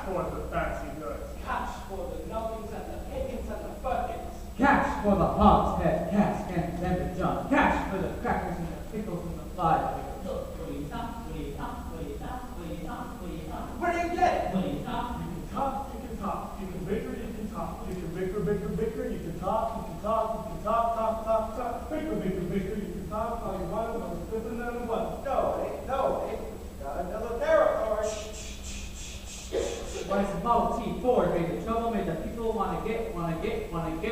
for the fancy goods. Cash for the nuggets and the pickings and the buckets. Cash for the hogshead, cash and lemon junk. Cash for the crackers and the pickles and the fly. Where do you get it? You can talk, you can talk. You can bicker, you can talk. You can bicker, bicker, bicker. You can talk, you can talk, you can talk, talk, talk, talk. Bicker, bicker, bicker. You can talk all you want, but it's different than what? No, it. Got another territory. When it's a Model T Ford, made the trouble, made the people wanna get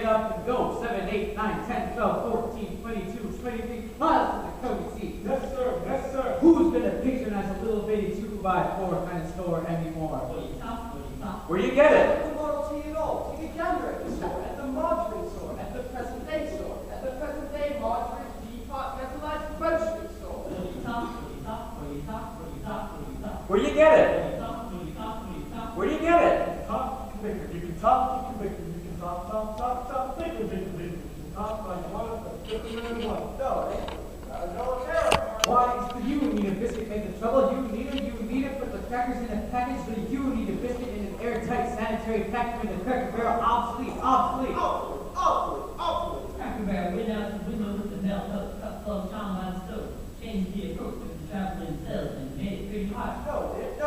up and go. 7, 8, 9, 10, 12, 14, 22, 23 miles to the Cody Sea. Yes, sir. Yes, sir. Who's gonna patronize a little bitty 2x4 kind of store anymore? Where do you get it? At the Model T at all. You can gather at the store, at the margarine store, at the present day store, at the present day margarine depot metallized grocery store. Where do you get it? Where do you get it? Talk, you can bicker. You can talk, you can bicker. You can talk, talk, talk, talk. Bicker, bicker, bicker. You can talk all you want, but it's different than what? No, it. Got another territory. Why, you need a biscuit, make the trouble. You need it, put the crackers in a package, but you need a biscuit in an airtight sanitary package with the cracker barrel obsolete. Awfully. Cracker Barrel went out the window with the melt up cup full of Tom on stove, changed the approach of the traveling salesman, made it pretty hot. No, it.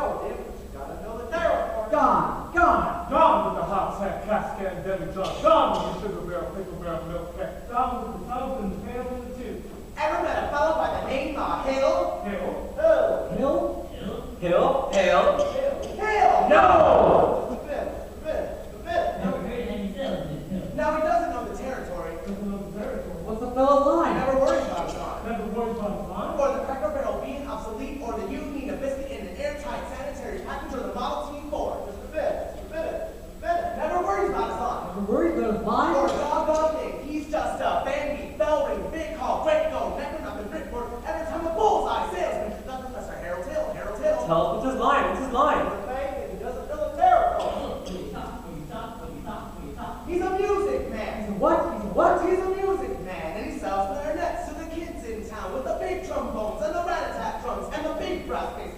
Got another territory. Gone. Gone with the hot sack, cascade, and demi-john. Gone with the sugar barrel, pickle barrel, milk cat. Gone with the tubs and the pails and the tubes. Ever met a fellow by the name of Hill? Hill. Hill? No! The bit. Never heard any salesman. Now he doesn't know the territory. What's the fellow's line? Never worries about his line. Never worries about his line. Or the cracker barrel being obsolete, or that you need a biscuit in an airtight sanitary package, or the Model T Ford. Just a bit. Never worries about his line. Never worried about his line? Or doggone thing. He's just a bandy, bell ring, big call, great go, necker nothing, brickboard, every time a bullseye salesman. Not Professor Harold Hill. Tell us, what's his line? And he doesn't fill a territory. He's a music man. He's a what? He's a music man, and he sells clarinets to the kids in town with the big trombones and the rat-a-tat drums and the big brass bass,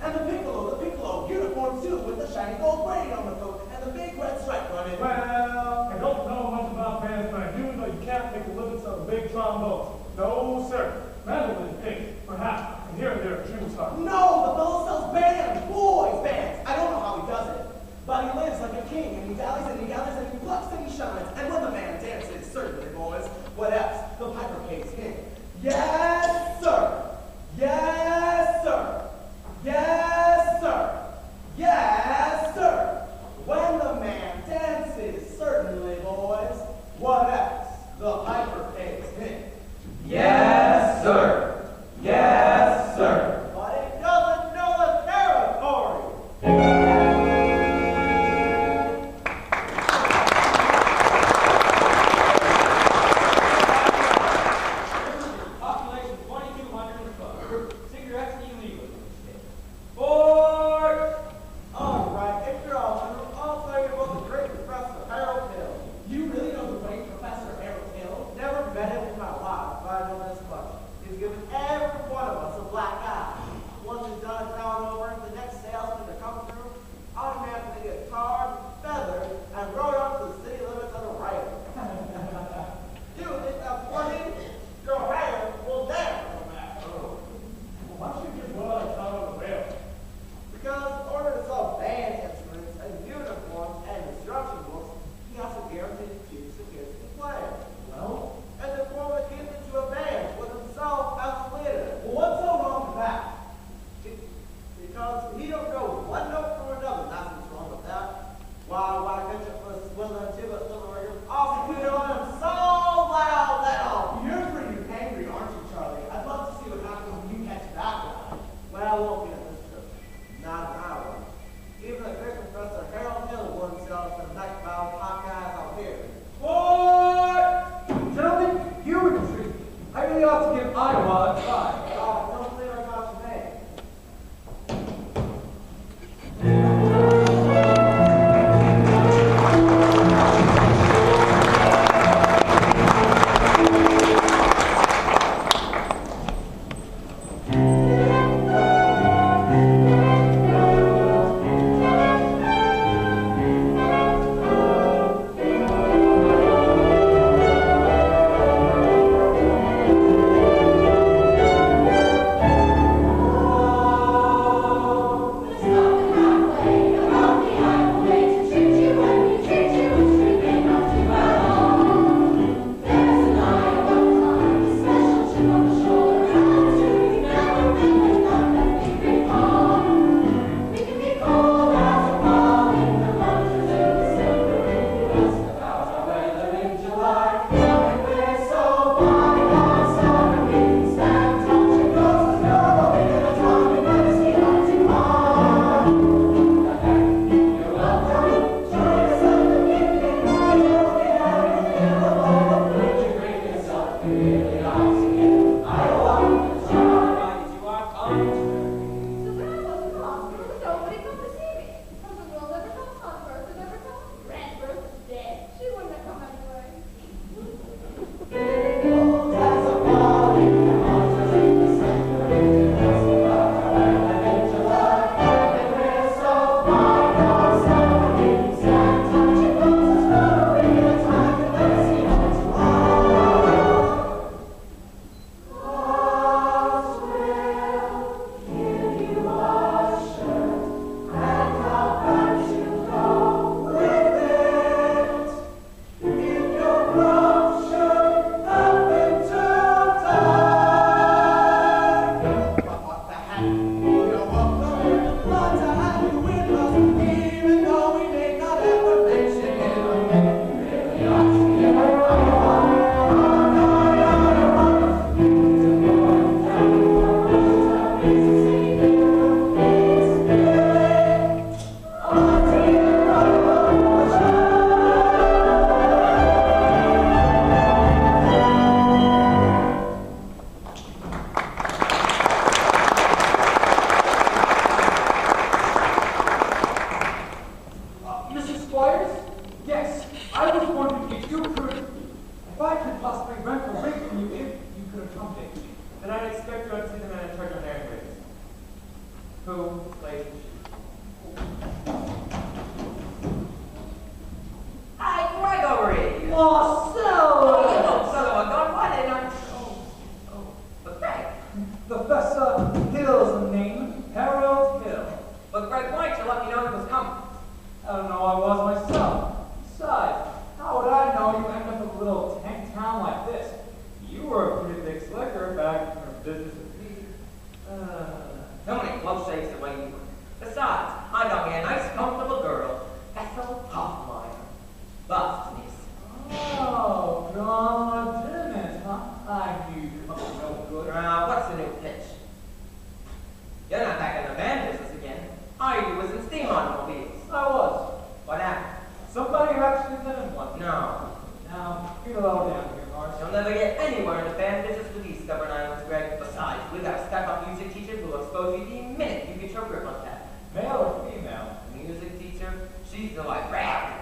and the piccolo uniform too with the shiny gold braid on the coat and the big red stripe running. Well, I don't know much about bands, but I do know you can't make a living selling big trombones. No, sir. Mandolin, things, perhaps, and here and there, Jews are. No, the fellow sells bands, boys bands. I don't know how he does it, but he lives like a king, and he dallies and he gathers and he plucks and he shines. And when the man dances, certainly, boys, what else? The piper pays him. Yes, sir. Yes, sir. Yes, sir. Yes, sir. When the man dances, certainly, boys, what else? The piper pays him. Yes, sir. Yes, sir. But it doesn't know the territory. Take a low down here, Mars. You'll never get anywhere in the band business with these stubborn islands, Greg. Besides, we've got a stuck-up music teacher who will expose you the minute you get your grip on that. Male or female? Music teacher, she's the like, rah!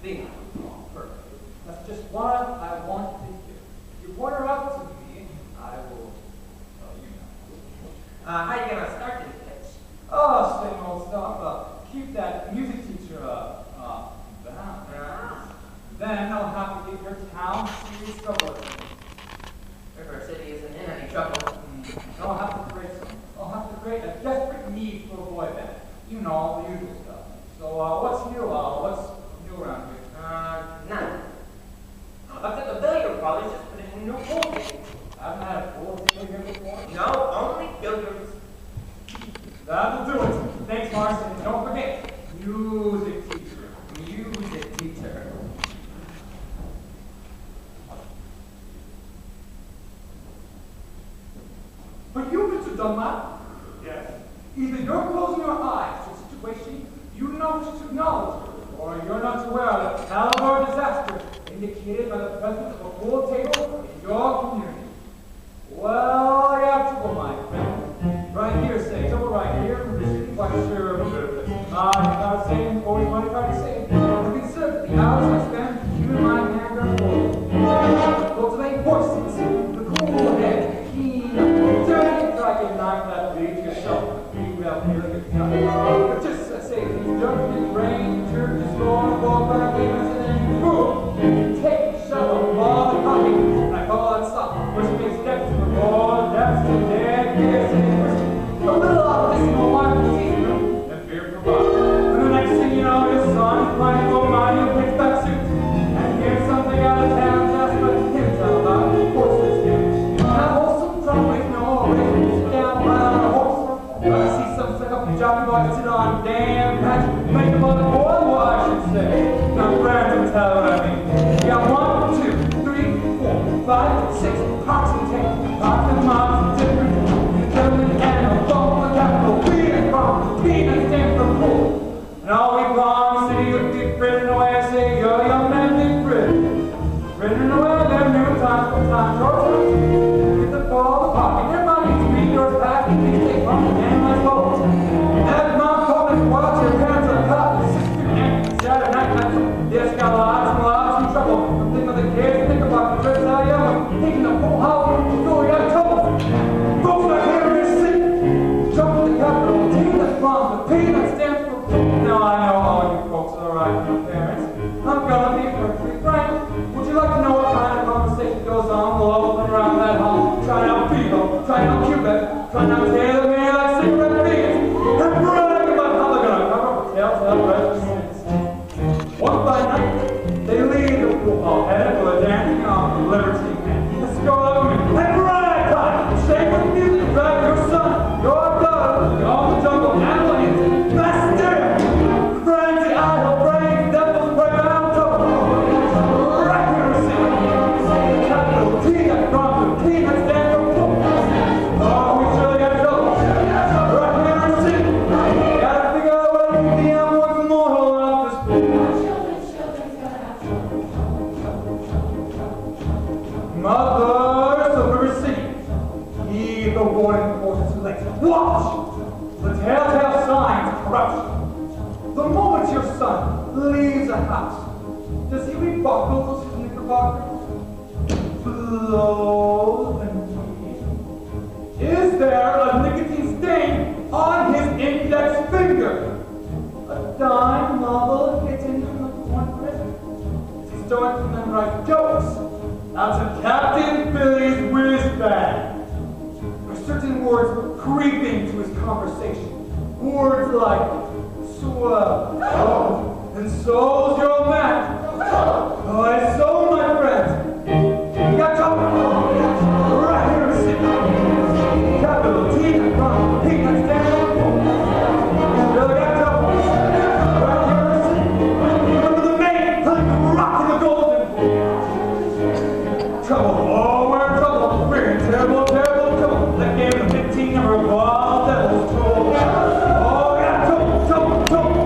Female. Oh, perfect. That's just what I want to hear. If you point her up to me, I will tell you now. How you gonna start this pitch? Oh, same old stuff. Keep that music teacher down. Then I'll have to get your town serious trouble. River City isn't in any trouble. I'll have to create a desperate need for a boy band. You know, the usual stuff. So, what's new? What's new around here? None. Except the billiard parlor's just put in a new pool table. I haven't had a pool table here before. No, only billiards. That'll do it. Thanks, Marcy. And don't forget, music teacher. Music teacher. But you, Mr. Dunlap. Yes. Either you're closing your eyes to a situation you know which to acknowledge, or you're not aware of the caliber of disaster indicated by the presence of a pool table in your community. Well, I have trouble, my friend. Right here, say, trouble right here, quite sure of a bit of this. Not saying 40 money trying to save. I consider that the hours I spend keeping my hand are full. Cultivate horses, the cool head, the keen, dirty, try to knock that lead to yourself. You have nearly good time. But just say, if you jump in the rain, jerk the storm, fall back, and then boom, take, shovel, ball, the coffee, and I call on stop. Push big steps to the ball, depths, and then yes, and a little optimal market and fear for God. And the next thing you know, your son is running over my new pitchback suit. And here's something out of town, just let him tell about horses again. Not wholesome trouble, no always sit down, ride on a horse. But I see some stuck up jockey boy sit on damn patch, make them on the boil, well, I should say. Now, friends, tell what I mean. You got 1, 2, 3, 4, 5, 6, cocks and tails, cocks and moms, different. Peanuts stand for pool. And all week long, the city would be grinning away and say, yo, young man, big grin. Grinning away, there new times for time, short times. Get the ball, the pocket, their money's beat yours back, and things take from the game like boats. As mom told me, watch your parents are caught, your sister and Saturday night times. Yes, got lots of trouble. Think of the kids, think about the trips out of young, taking the full house, so we got trouble. Folks are here in this city. Jump to the capital, take the from the P that stands for Now I know all you folks are right, your parents. I'm gonna be perfectly frank. Would you like to know what kind of conversation goes on below and around that home? Trying out Vigo, trying out Cuba, trying out Taylor May like cigarette beans, and bragging about how they're gonna cover up the telltale registrants. One by night, they leave the pool hall headed for the dancing on the Liberty Man. Let's go up and brag time! Shake with music, drag your son, your daughter, all the jungle animals, bastard! Frenzy, idle brains, devils, break out trouble. Right here, city. Capital T, that from the T, that stands for pool. Oh, we surely got trouble. Right here, city. Gotta figure out what to keep the M1's immortal off this pool. Mothers of River City, heed the warning forces who let watch the telltale signs of corruption. The moment your son leaves a house, does he rebuckle his knickerbockers? Blows and teeth? Is there a nicotine stain on his index finger? A dime novel hidden from the cornbread? Does he start to memorize jokes? Out of Captain Billy's whiz bag. Are certain words creeping to his conversation? Words like swell. Oh, and so's your man. Oh, and so, my friends, you got trouble. Right here in city. Capital T, from P, that's down. You really got trouble. Right here in city. Remember the main, like the rock in the golden pool. Trouble, oh, we're in trouble. We're in terrible, terrible trouble. That game of 15 number of wild devils troll. Oh, we got trouble, trouble, trouble.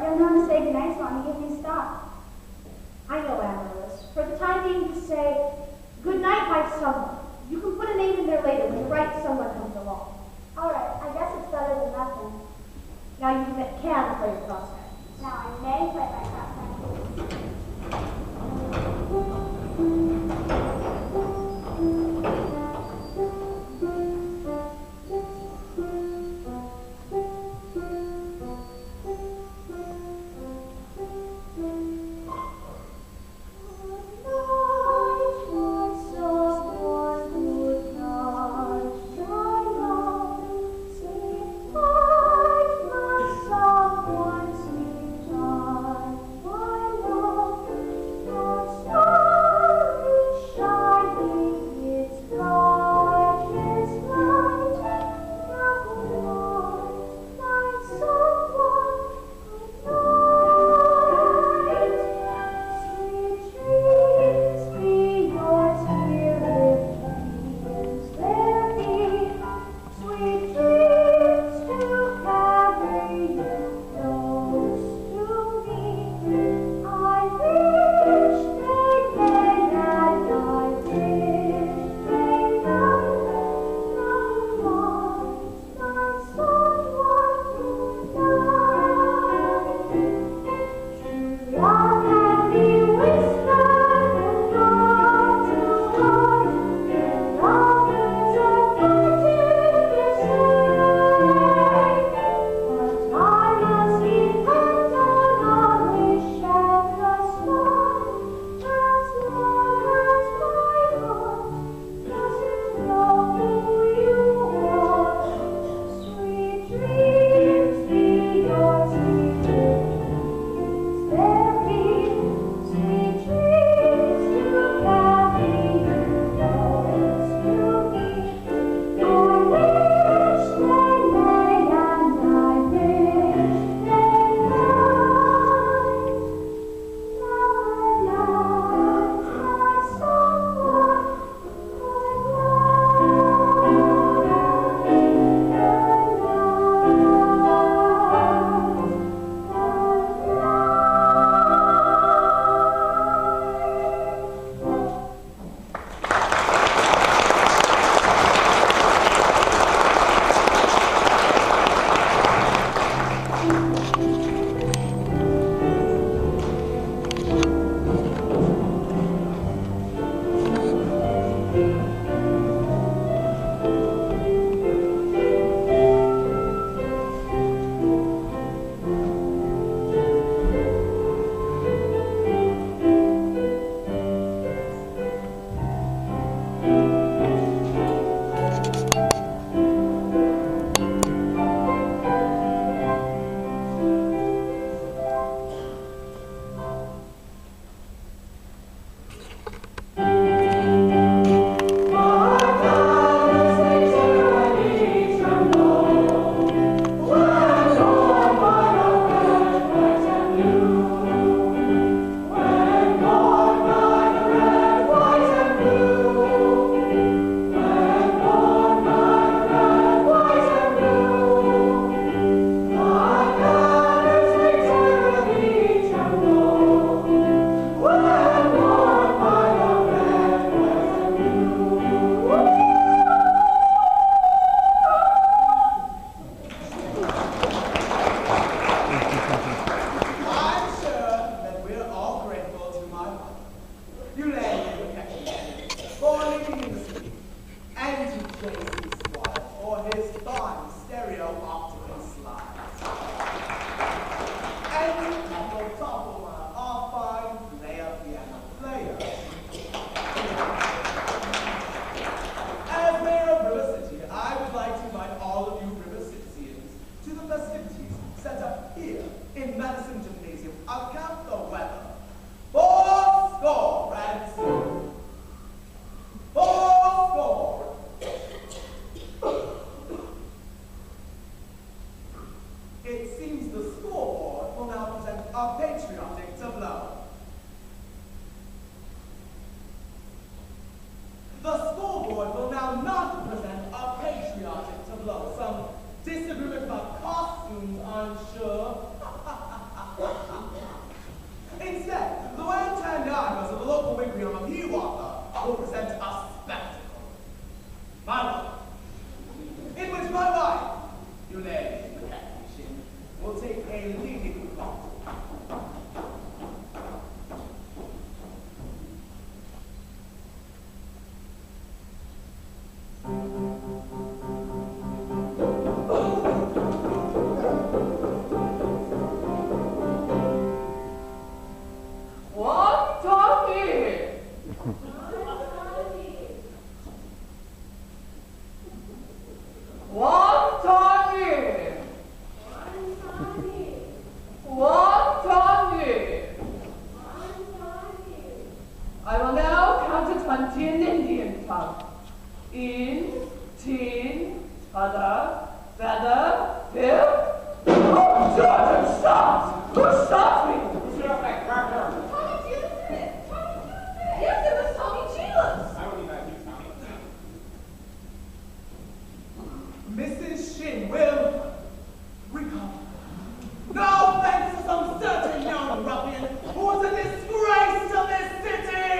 You'll know to say goodnight time. I know, Amaryllis. For the time being, just say, good night, my someone. You can put a name in there later when the right someone comes along. All right, I guess it's better than nothing. Now you can play your prospect. Now I may play my prospect. Someone sweet stopped me? Who's your back? Tommy Cheeless did it. Tommy Cheeless did it. Yes, it was Tommy Cheeless. I don't need that new Tommy. Mrs. Shin will recover. No thanks to some certain young ruffian who was a disgrace to this city!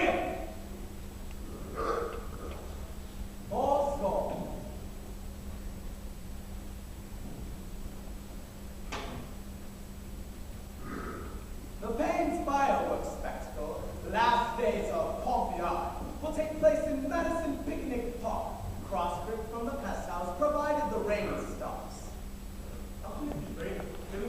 All score. The Payne's fireworks spectacle, the last days of Pompeii, will take place in Madison Picnic Park, cross-grip from the pest house, provided the rain stops. The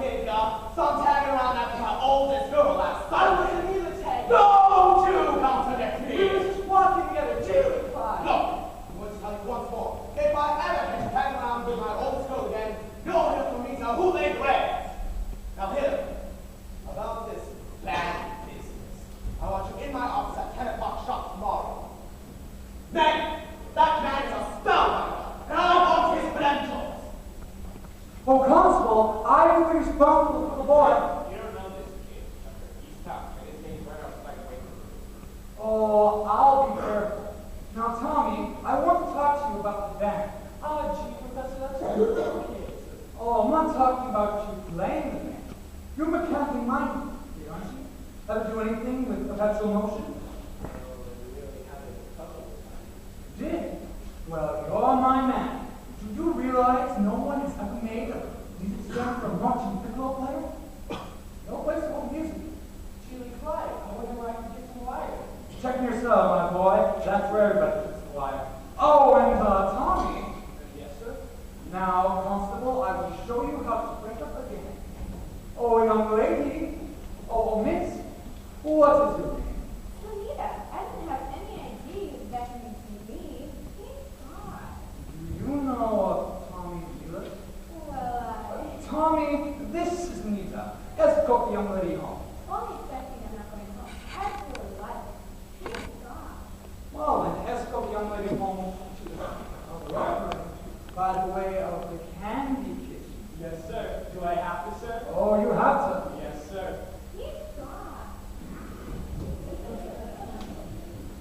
kid, so I'm tagging around after my oldest girl last night. I wasn't either tagging. Don't you contradict me! We were just walking together, Jill and Clyde. Look, I'm going to tell you once more. If I ever catch you tagging around with my oldest girl again, you'll hear from me to who they grab. Now here, about this bad business. I want you in my office at 10 o'clock sharp tomorrow. Man, that man is a spellbinder, and I want his credentials. Oh, Constable, I will be responsible for the boy. You don't know this kid. He's tough, and his name's right outside the way. Oh, I'll be careful. Now, Tommy, I want to talk to you about the band. Oh, gee, Professor, that's so kids. Oh, I'm not talking about you playing the band. You're mechanically minded, aren't you? Ever do anything with perpetual motion? You did? Well, you're my man. Do you realize no one has ever made a music stand for a marching piccolo player? No place to hold music. Jill and Clyde, I wonder where I can get some wire. Check yourself, my boy. That's where everybody gets the wire. Oh, and Tommy. Yes, sir? Now, Constable, I will show you how to break up again. Oh, young lady. Oh, miss. What is your name? Juanita, I didn't have any idea you was back in TV. Thank God. Do you know Tommy Wheeler? Well, Tommy, this is Nita. Escort the young lady home. only expecting I'm not going home. I really like it. Thank God. Well, then, escort the young lady home to the by the way of the candy kitchen. Yes, sir. Do I have to, sir? Oh, you have to. Yes, sir. Thank God.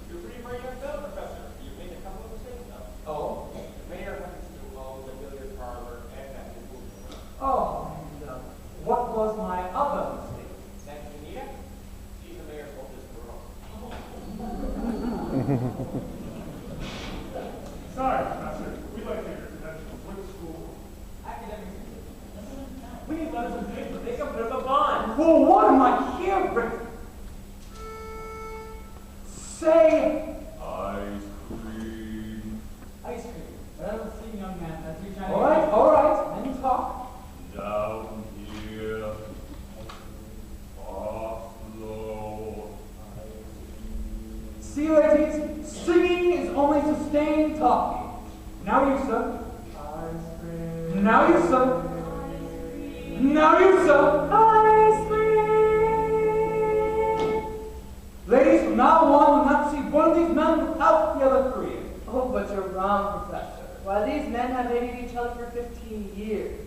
You're pretty bright young fellow, Professor. You've made a couple of mistakes, though. Oh? The mayor happens to own the billiard parlor and that is moving. Oh, and what was my other mistake? Next, Anita. She's the mayor's oldest girl. Sorry, Professor. We'd like to get your credentials. We're the school. Academics. We need letters and paper. They can put up a bond. Well, what am I here, Rick? Say Ice cream. Ice cream. Well, let's see, young man, as you're trying all right, then talk. Down here. Off low. See, ladies, singing is only sustained talking. Now you, sir. Ice cream. Now you, sir. Now you, sir. Ice cream. Ladies, from now on, you'll not see one of these men without the other three. Oh, but you're wrong, Professor. Why, these men have hated each other for 15 years.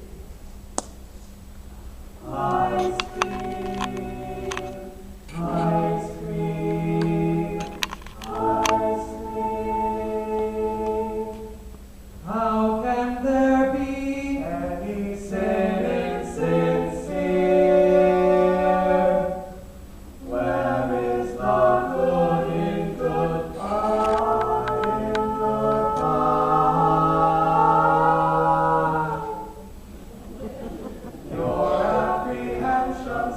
Ice cream. Ice cream. Ice cream. How can there be any sinning sincere? Where is the good in goodbye, in goodbye? Your apprehensions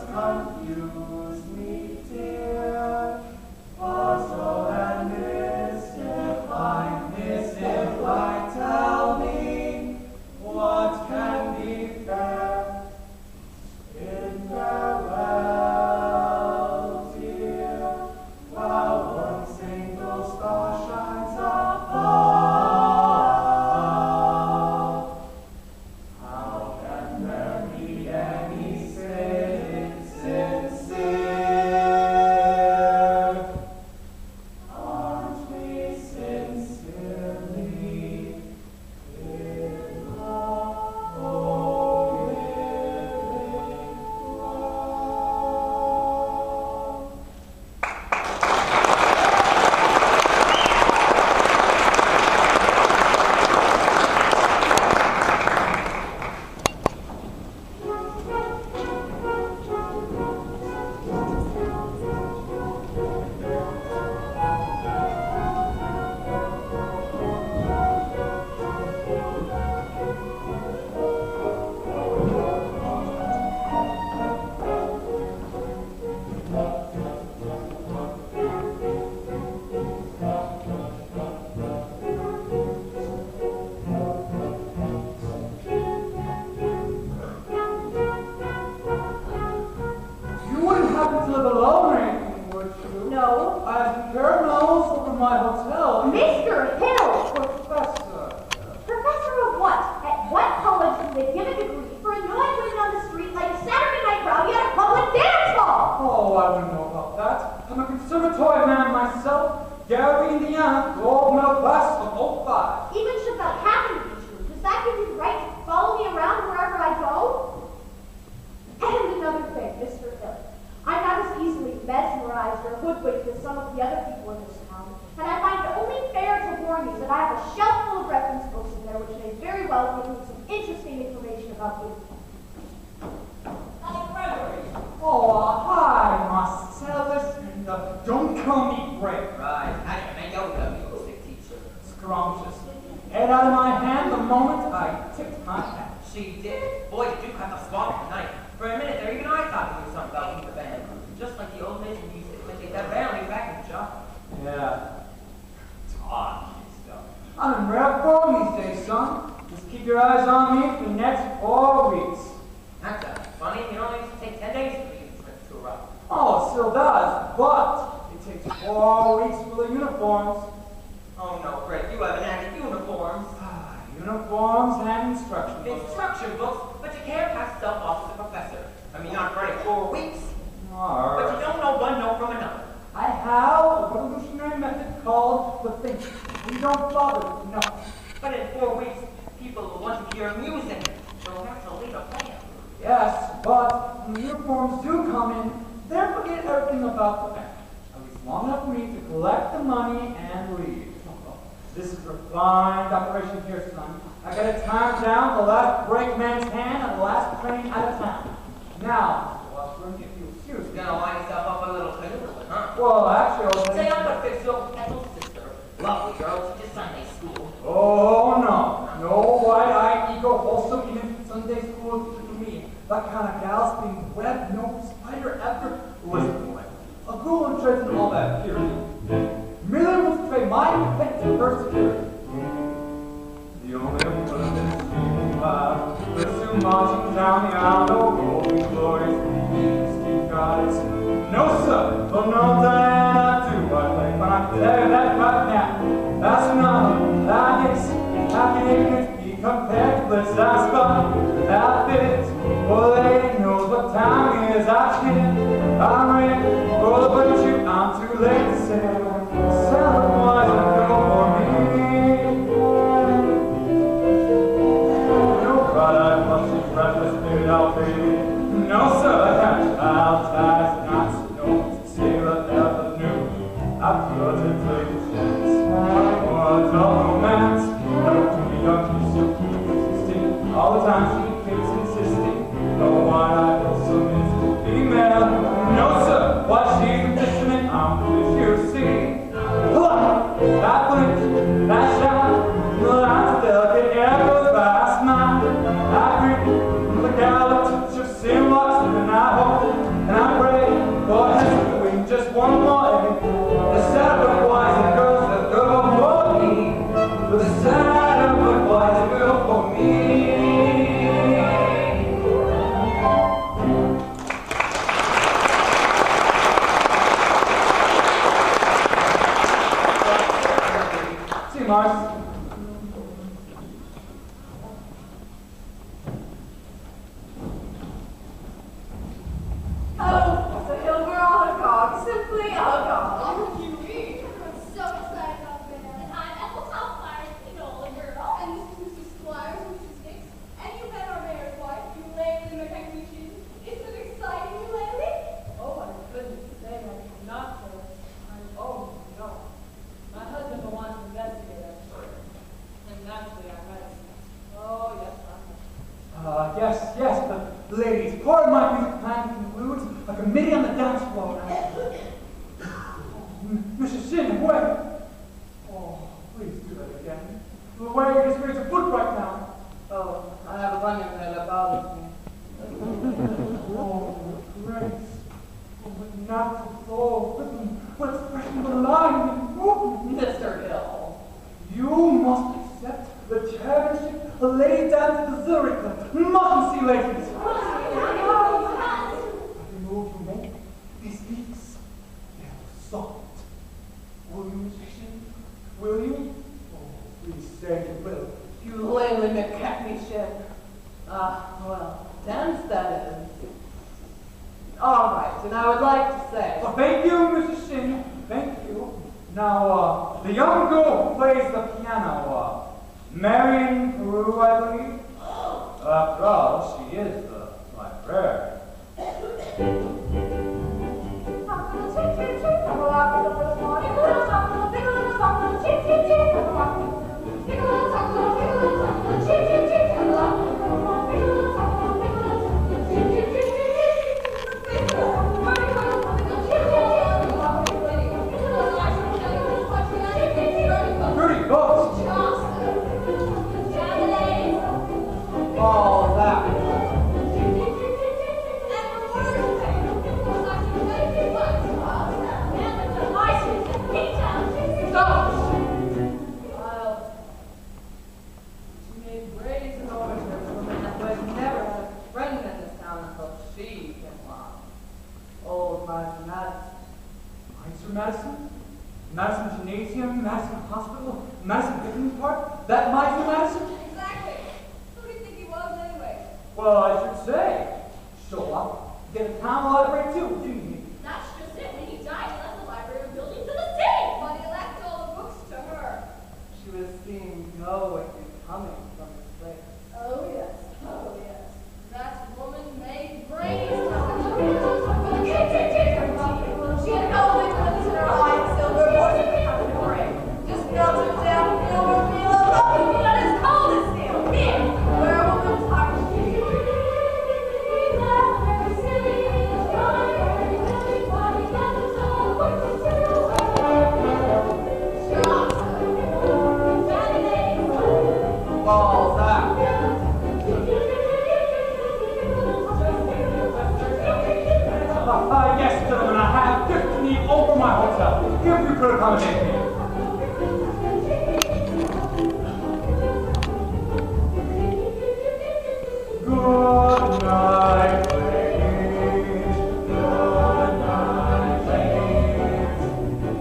I'm a conservatory man myself. Gary, Indiana, gold medal class of 05. Even should that happen to be true, does that give you the right to follow me around wherever I go? And another thing, Mr. Hill. I'm not as easily mesmerized or hoodwinked as some of the other people in this town, and I find it only fair to warn you that I have a shelf full of reference books in there which may very well give you some interesting information about you. Oh, hi, Marcellus. Don't call me Greg. Right. Hi, man. Yo, the music teacher. Scrumptious. Head out of my hand the moment I tipped my hat. She did? Boy, did you cut the swamp tonight. For a minute there, even I thought you knew something about the band. Just like the old days when you used to take that rally back in the job. Yeah. Talky stuff. I'm in rare form these days, son. Just keep your eyes on me for the next 4 weeks. That's funny. It only used to take 10 days for you to tour up. Oh, it still does, but it takes 4 weeks for the uniforms. Oh no, Greg, you haven't had uniforms. Uniforms and instruction books. Instruction books? But you can't pass yourself off as a professor. I mean, not for any 4 weeks. All right. But you don't know one note from another. I have a revolutionary method called the thinking. We don't bother with nothing. But in 4 weeks, people will want to hear music. They'll have to leave a plan. Yes, but when the uniforms do come in, they'll forget everything about the band. At least long enough for me to collect the money and leave. This is a refined operation here, son. I got it timed down, the last brakeman's hand and the last train out of town. Now, Washburn, if you excuse me. You're gonna line yourself up a little canoodle, huh? Well, actually, I was Say I'm gonna fix your little sister. Lovely girl, teaches Sunday school. Oh, no. No wide-eyed, ego, wholesome, even Sunday school for me. That kind of gal's being web, no spider ever. Listen, boy. A girl interested in all that, period. Merely wants to trade my pet to her security. The only one that seems alive, but soon marching down the aisle, no golden glories, Steve goddess. No, sir, but no, Diana, I do what I like, but I can tell you that right now. That's not, that is, happy ignorance be compared to bliss. That's fun, that fits. Well, lady knows what time it is. I can't, I'm ready for the virtue. I'm too late to say. Someone go for me. No, but I must be breathless, maybe I'll be. No, sir, I can't. Child ties, not snow, sailor ever knew. I put it to the chance. For adult romance, never to be young, so keep existing. All the time she keeps insisting. No one I feel so is female. No, sir, why she's a fisherman, I'm fish, you see. That blink, that shot, that delicate air goes by. I smile, I grin, the gallant touch of sin locks, and I hope, and I pray for heaven to win just one more egg. The sad boys and girls that go for me. The sad boys that go for me. Mars. Oh, so Hill, we're all agog, simply agog. What do you mean? I'm so excited about band. And I'm Ethel Topfire, you know, the girl. And this is Mrs. Squires and Mrs. Hicks. And you met our mayor's wife, you Laylee McHenry. Isn't it exciting, you Laylee? Oh, I couldn't say I not so. Oh, no. My husband will want to investigate that story. And naturally, I met him. Oh, yes, Yes, but ladies, part of my music plan concludes a committee on the dance floor. Mrs. Sin, wait. Oh, please do that again. The way you just raised your foot right now. Oh, I have a bunion there that bothers me. Oh, grace. Oh, what natural flow, rhythm, what expression of the line and movement. Mr. Hill. You must accept the championship of Lady Dance of the Zurich Club. Mustn't see ladies. Every move you make, these beats, they're soft. Will you, musician? Will you? Oh, please say you will. You Laylee McHenry ship. Well, dance that is. All right, point, and I would like to say. Well, thank you, Mrs. Shin. Thank you. Now, the young girl who plays the piano, Marion Peru, I believe. After all, she is the librarian. Pretty books. All that. Well, she made brazen overtures for a man who had never had a friend in this town until she came along. Old Martha Madison. Meister Madison? Madison Gymnasium? Madison Hospital? Madison Picnic Park? That Meister Madison? Exactly. Who do you think he was anyway? Well, I should say. Show up. Get a town library too, didn't he? That's just it. When he died, he left the library building to the city. But he left all the books to her. She was seen going and coming from this place. Oh yes. Oh yes. That woman made brains. She had no influence in her eye, silver voice of the country parade. Just melted her down, feel her feel of love, but as cold as steel. Here, where a woman's heart All that. Yes, gentlemen, I have 15 over my hotel. If you could accommodate me. Good night, ladies. Good night, ladies.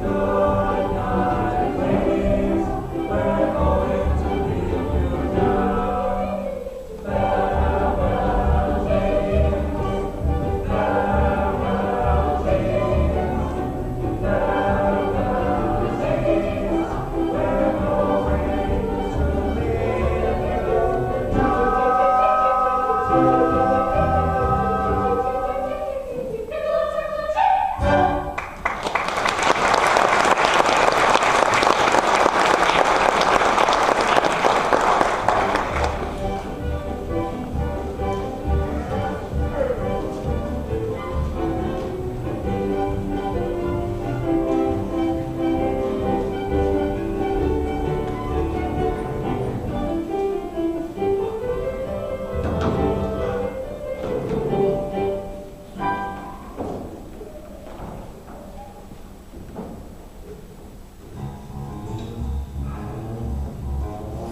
Good night, ladies. We're going to leave you now. Farewell, ladies. Farewell, ladies. Farewell, ladies. We're going to leave you now.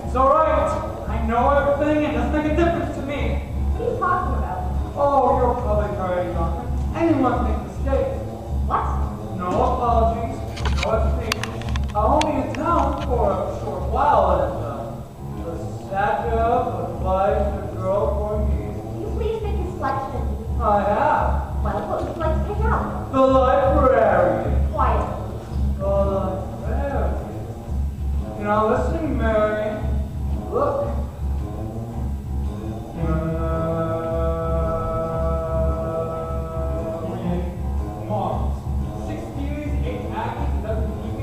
It's all right. I know everything. It doesn't make a difference to me. What are you talking about? Oh, you're probably very young. Anyone can make mistakes. What? No apologies. No explanation. I'm only in town for a short while, and the Satya advised the girl for me. Can you please make a selection? I have. Well, what would you like to pick out? The librarian. Quiet. The librarian. Now listen, Mary. Look. Mars. 6 series, 8 actors, 11 TV,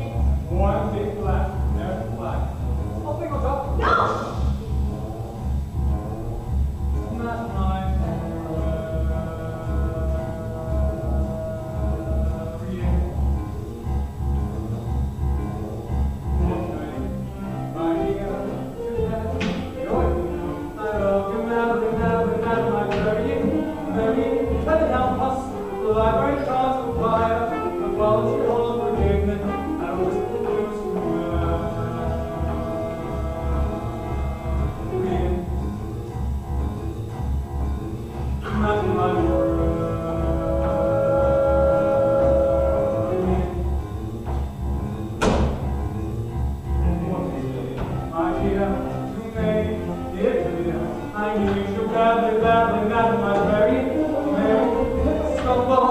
1 big black American flag. I'll think what's up. No! That's nice. I knew you badly, badly, badly, my very, very stumble.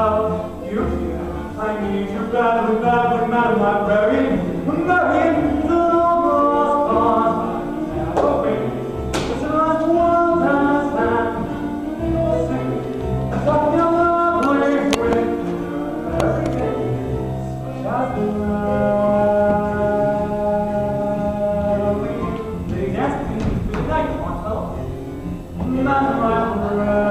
well, you hear, I need you badly, badly, madam librarian. Marian, the long lost cause, I never wait. It's the last one has happened. You'll sing, talk your lovely with every day, such as the they asked me for the night on telephone. Madam librarian.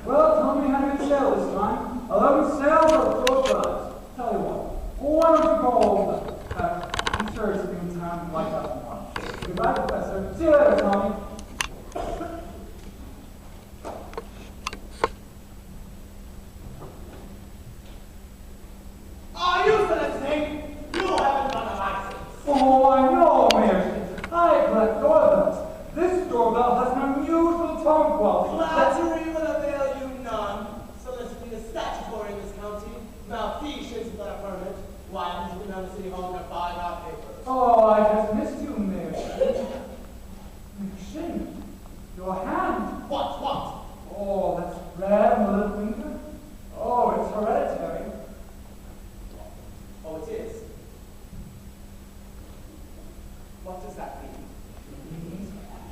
Well, tell me how to get sale this time. 11 sales or 4 bucks. Tell you what, why don't you go over? I'm sure it's been time to light up lunch. Goodbye, Professor. See you later, Tommy. Are you soliciting? You haven't done a license. Oh, I know, Mayor. I collect doorbells. This doorbell has an unusual tone quality. Flattery will avail you none. Soliciting is statutory in this county. Malfeasance without a permit. Why haven't you been down to City Hall to buy our papers? Oh, I just missed you, Mayor. Shin, your hand. What? Oh, that's red on the little finger. Oh, it's hereditary. Oh, it is. What does that mean? It means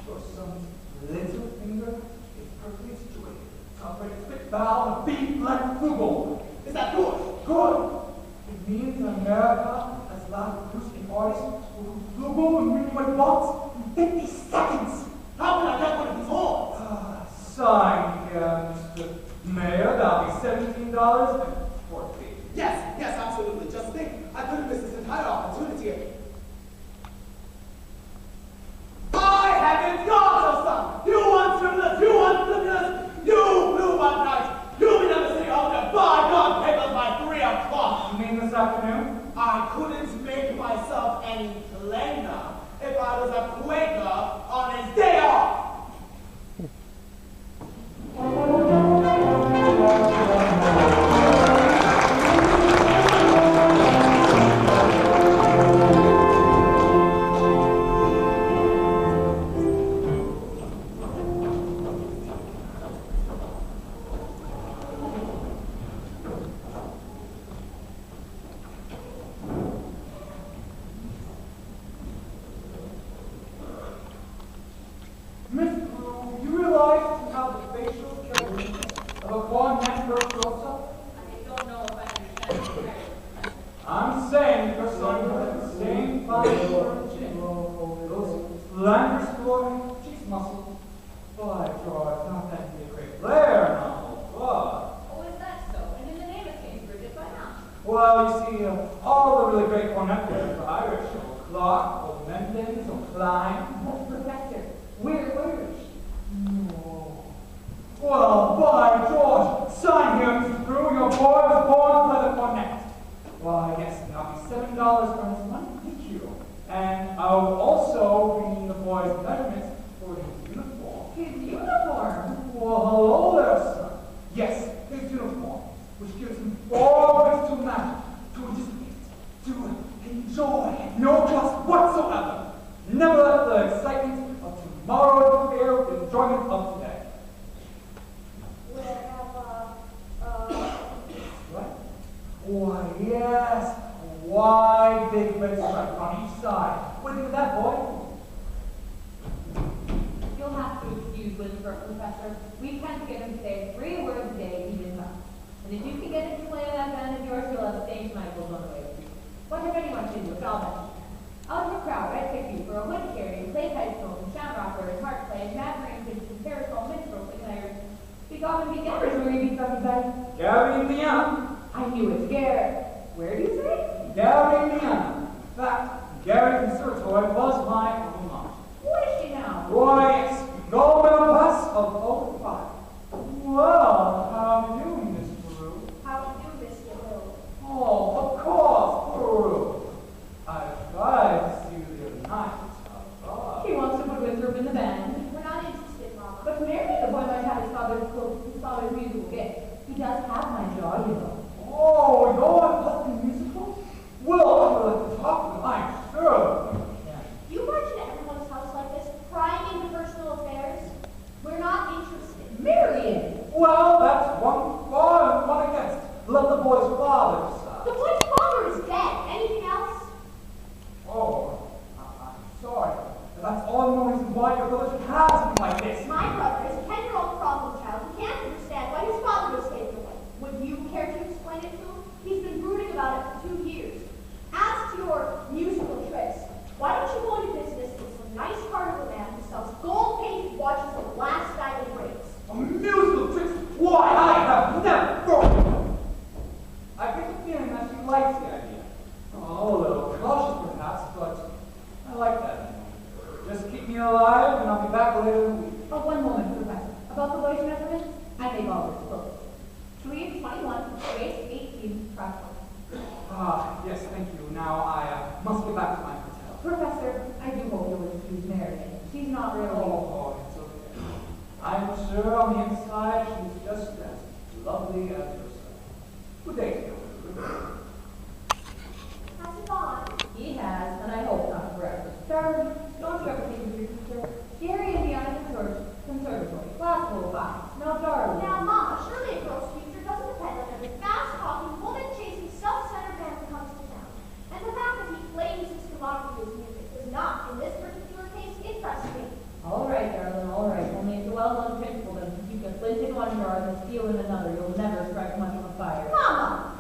your son's little finger is perfectly situated to operate a spit valve and beat like flugel. Is that good? Good. It means America has allowed to produce an artist who flugel and read what wants in 50 seconds. How can I get one of these horns? Sign here, Mr. Mayor. That'll be $17 and 4 feet. Yes, absolutely. Just think, I could have missed this entire opportunity. I haven't got your son. You want frivolous, you blew one night. You'll be never City Hall to buy God papers by 3 o'clock. You mean this afternoon? I couldn't make myself any plainer if I was a Quaker on his day off. Miss Blue, you realize how the facial characteristics of a quad network grows up? I don't know if I understand it. I'm saying your son has the same body and chin. Those slender scoring cheese muscles. By George, not that he'd be a great player now, but... Oh, is that so? And in the name of Cambridge, if I not? Well, you see, all the really great cornet players are Irish, or Clark, or Mendens, or Klein. Oh, Professor, we're Irish. No. Well, by George, sign here, Mrs. Brew, your boy was born to play the cornet. Why, yes, and I'll be $7 for his money, thank you. And I'll also bring the boy's measurements for his uniform. His uniform? Well, hello there, son. Yes, his uniform, which gives him all bits to match, to anticipate, to enjoy, no cost whatsoever. Never let the excitement of tomorrow interfere with the enjoyment of today. Will I have What? Why, yes, wide big red stripe on each side. What do you think of that, boy? You'll have to excuse Winthrop, Professor. We tend to get him to say 3 words a day, even months. And if you can get him to play that band of yours, you'll have St. Michael's on the way. What if anyone can do it? I'll bet. Out of a crowd, I'd pick you for a wood carrying, play pipe smoking, shamrocker, and harp playing, mad ring pitching, parasol, minstrel, singers. Be gone and be gathered, or maybe something back Gary? Gary, Indiana. I knew it. Gary. Where do you say? Gary, Indiana. In fact, Gary Conservatory was my alma mater. What is she now? Why, it's gold medal class of 05. Well, how do you do, Miss Peru? How do you do, Mr. Hill? Oh, of course, Peru. I tried to see you the other night. He wants to put Winthrop in the band. We're not interested, Mama. But Mary, the boy might have his father's musical gift. He does have my jaw, you know. Oh, you're playing musical? Well, I would like to talk to them, I'm sure. You march into everyone's house like this, prying into personal affairs? We're not interested. Marion! Well, that's one for and one against. Let the boy's father decide. The boy's father is dead. Anything else? Oh, I'm sorry. But that's all the reason why your village has something like this. My brother is a 10-year-old problem child who can't understand why his father was taken away. Would you care to explain it to him? He's been brooding about it for 2 years. As to your musical tricks, why don't you go into business with some nice heart of a man who sells gold-painted watches at last diamond rates? A musical tricks? Why, I have never. I get the feeling that she likes the idea. Oh, a little cautious perhaps, but I like that. Just keep me alive and I'll be back later in the week. Oh, one moment, Professor. About the voice measurements, I make all this close. 3, 21, 18, track 1. Ah, yes, thank you. Now I must get back to my hotel. Professor, I do hope you'll excuse Marion. She's not really... Oh, it's okay. I'm sure on the inside she's just as lovely as yourself. Good day, Has it gone? He has, and I hope not forever. Darling, don't you ever think of your future? Gary, Indiana Conservatory, class 05. No, darling. Now, Mama, surely a girl's future doesn't depend on every fast-talking, woman-chasing, self-centered man who comes to town. And the fact that he claims his commodity is music does not, in this particular case, impress me. All right, darling, all right. Only it's a well-known principle that if you keep a flint in one jar and a steel in another, you'll never strike much of a fire. Mama!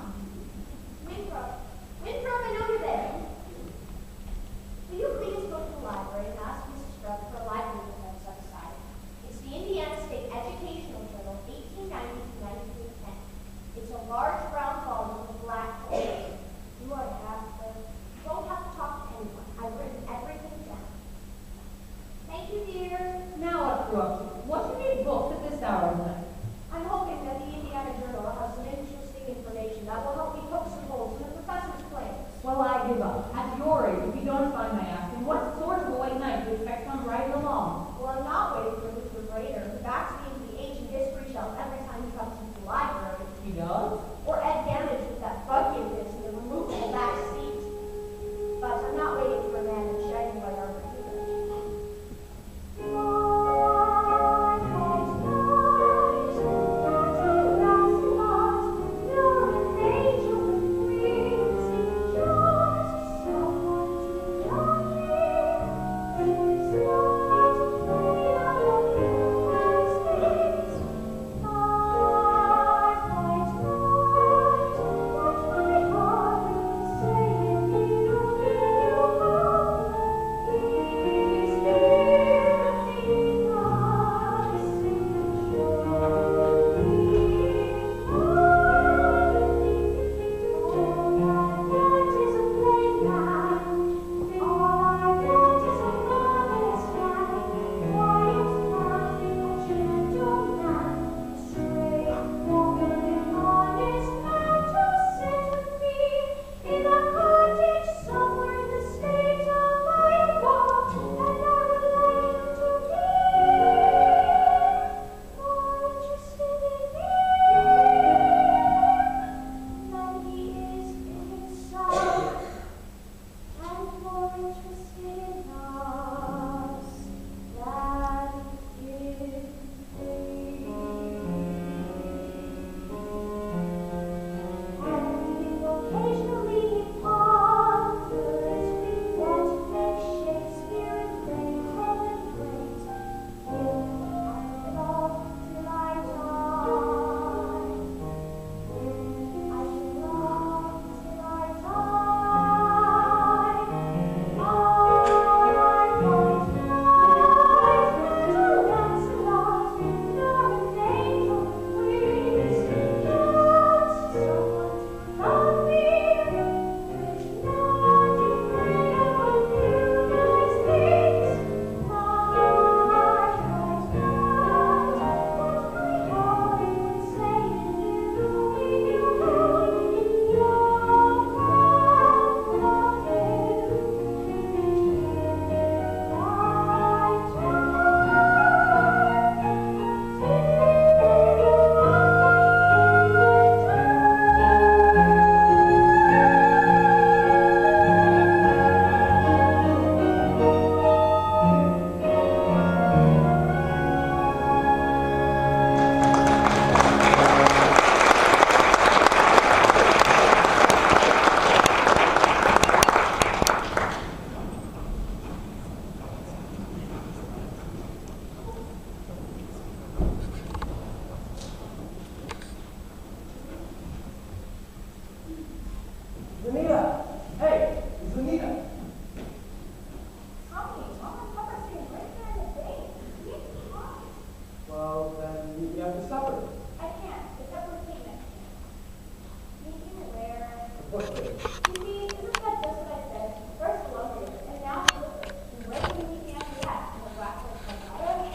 What thing? You see, isn't that just what I said? First Columbia, and now Clifford. And where do you meet me after that? In the Blackfoot Colorado?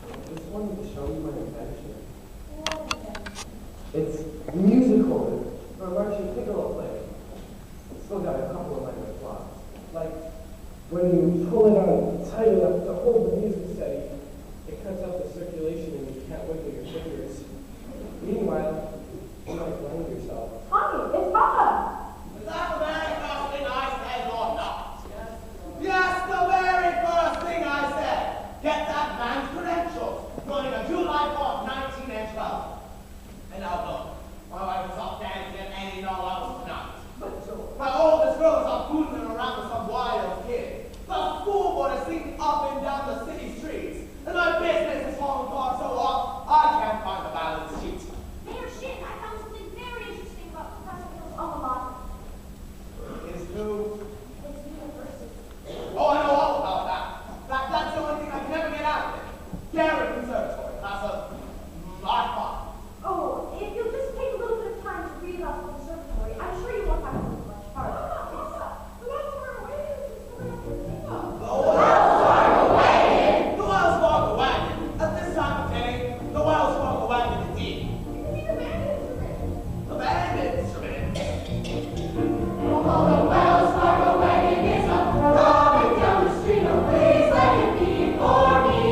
I just wanted to show you my invention. What invention? It's musical for a marching piccolo player. It's still got a couple of minor flaws. Like, when you pull it on tight enough to hold the music steady, it cuts out the circulation and you can't wiggle your fingers. Meanwhile, you might blind yourself. Tommy, it's Papa! Is that the very first thing I said or not? Yes, the very first thing I said. Get that man's credentials. Running a July 4th, 1912. And now look, my wife was off dancing at any no hours tonight. My oldest girl is off fooling around with some wild kid. The school board is seen up and down the city streets. And my business is falling apart so off, I can't find the balance sheet. Mayor Shin, I found something very interesting about Professor Hill's alma mater. Is who? His university. Oh, I know all about that. That's the only thing I can never get out of it. Garrett Conservatory, that's a art farm. Oh, if you'll just take a little bit of time to read about the conservatory, I'm sure you won't have to look much farther. The Wells Fargo wagon is just going up to the depot. The Wells Fargo wagon? The Wells Fargo wagon. At this time of day, the Wells Fargo wagon indeed. It could be the band instrument. The band instrument. Oh, the Wells Fargo wagon is a coming down the street. Oh, please let it be for me.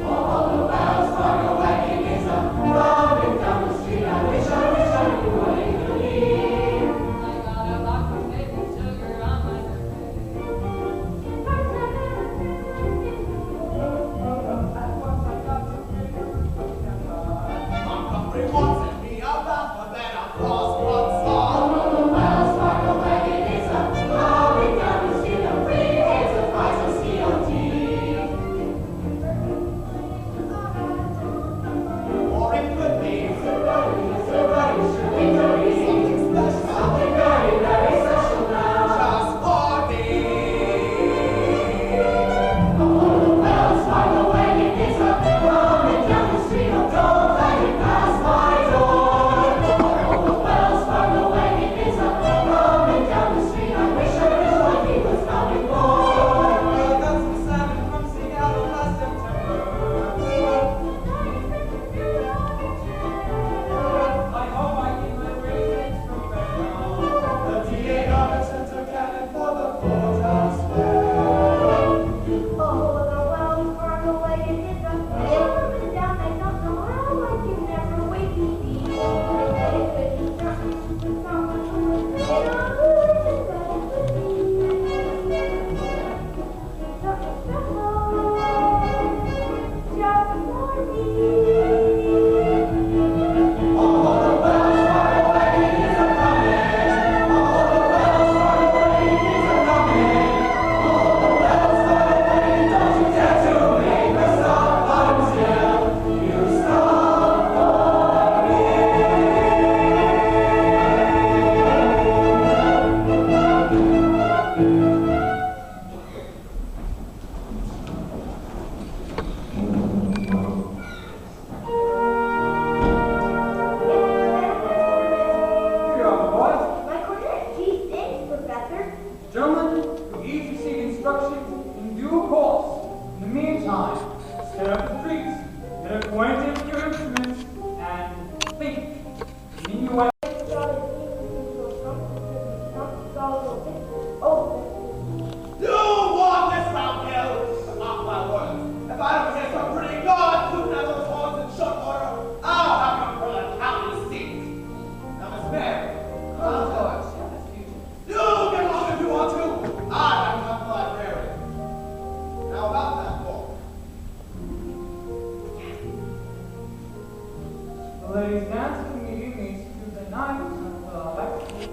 Oh, the Wells Fargo wagon is a coming down the street. I wish I knew what it could be. I got a box of maple sugar on my I'm coming once and me about, but then I'm cross one song. Oh, the Wells Fargo wagon is a coming down the street. A free kids with price of COT. Or it could be Somebody should be doing something special. Something very, very special now. just for me. Oh, the Wells Fargo wagon is a coming down the street. Oh, don't let it pass my door. Oh, the Wells Fargo wagon is a coming down the street. I wish what he was coming for. I got some salmon from Seattle last September. I hope I can liberate things from Bethel. The DA Garment Center cannon for the courthouse fair. Oh, the Wells Fargo wagon is a up and down. I don't know how I can never wait to see. It could be something to Here are the boys. My coordinate. Gee, thanks, Professor. Gentlemen, you each receive instructions in due course. In the meantime, stare up the streets, get acquainted with your instruments, and think. Meanwhile, You want this round hill? Mark my words. If I ever get some pretty God shooting at those horns in short order, I'll have you for the county seat. Now, Miss Mary, Oh, George, you have this future. you get along if you want to. I'm not the librarian. Now about that book. the ladies dance in the evenings through the night until lecture.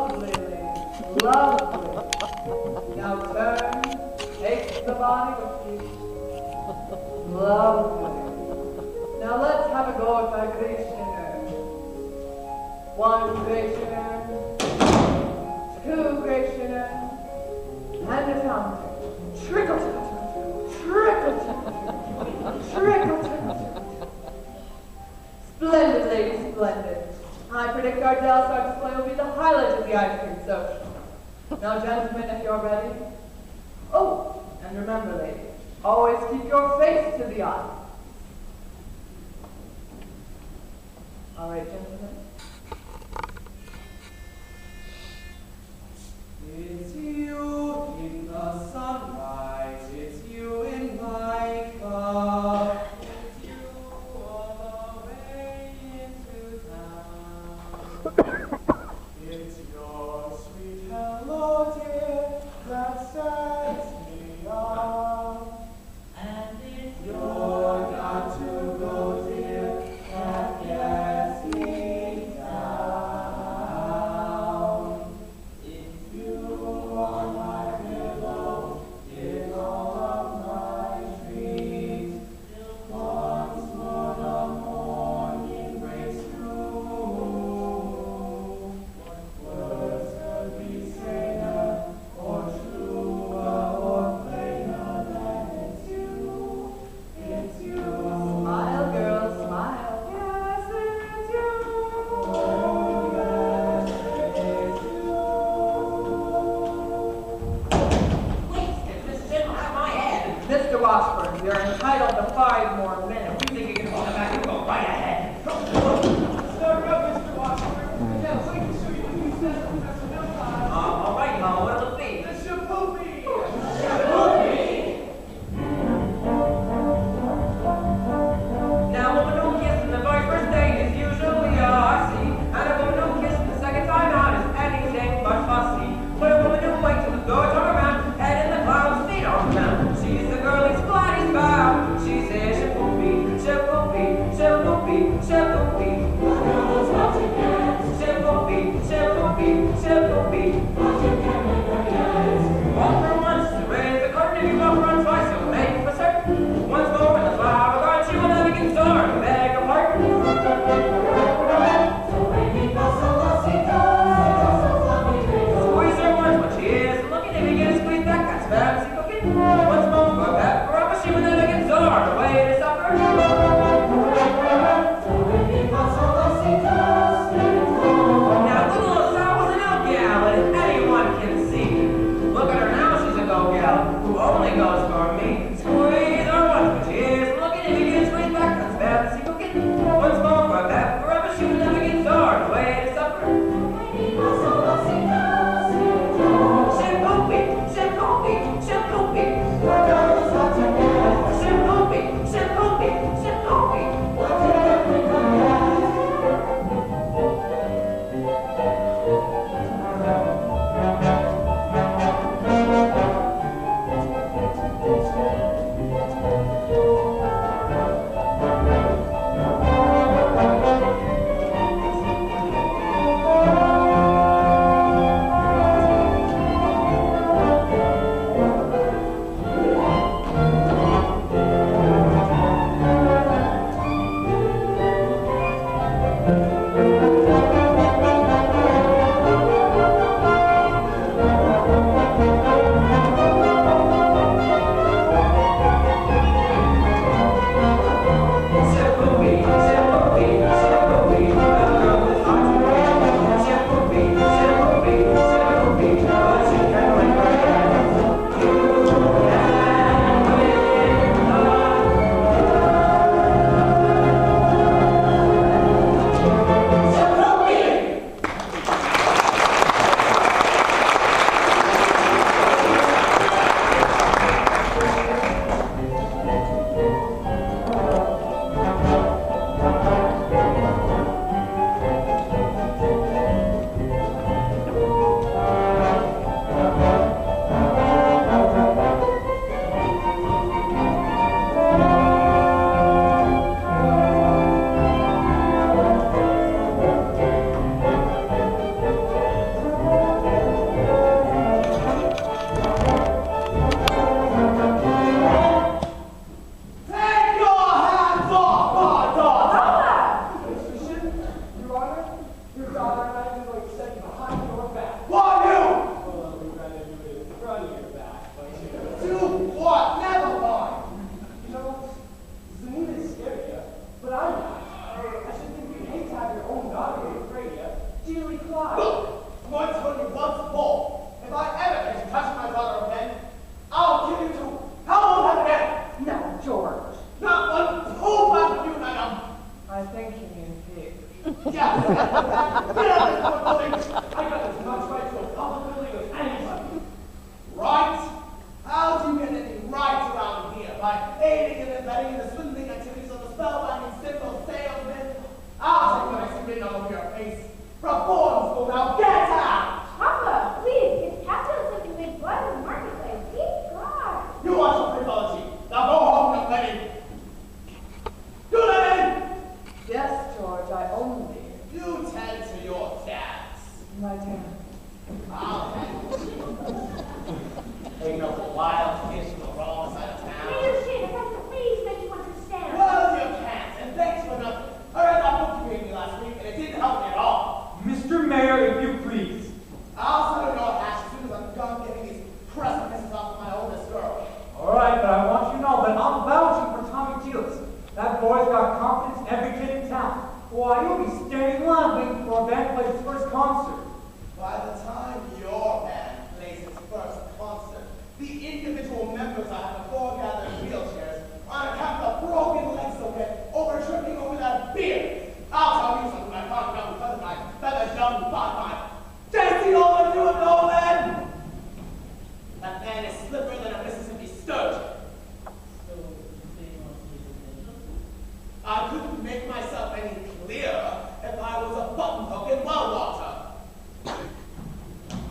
Lovely, lady. Lovely. Now turn. Take the body with you. Lovely. Now let's have a go at my Grecianer. 1 Grecianer. 2 Grecianer. And a fountain. Trickle, trickle, trickle, trickle. Splendid, lady, splendid. I predict our Del Star display will be the highlight of the ice cream social. Now, gentlemen, if you're ready. Oh, and remember, lady, always keep your face to the eye. All right, gentlemen. It's you in the sunrise, it's you in my car. It's you all the way into town. It's your sweet hello, dear, that sets me on. And it's your got to go, dear, that gets me down. It's you on my pillow, in all of my dreams. Till once more the morning breaks through. What words could be saner, or truer, or plainer than it's you? It's you. Smile, girl, smile. Yes, it's you. Oh, yes, it's you. Wait, this is out of my head. Mr. Washburn, you're entitled to 5 more minutes. You think you can hold it back? You go right ahead. Start up, Mr. Washburn. Yeah, wait to show you what you said to Professor Milton. All right, Mom, what'll it be? The Shapoopy! Now, a woman who kisses the very first date is usually a hussy, and a woman who kisses the second time out is anything but fussy. But a woman who waits till the door turn around, head in the clouds, feet on the ground, she's the girl he's glad he's found. She's a Shapoopy.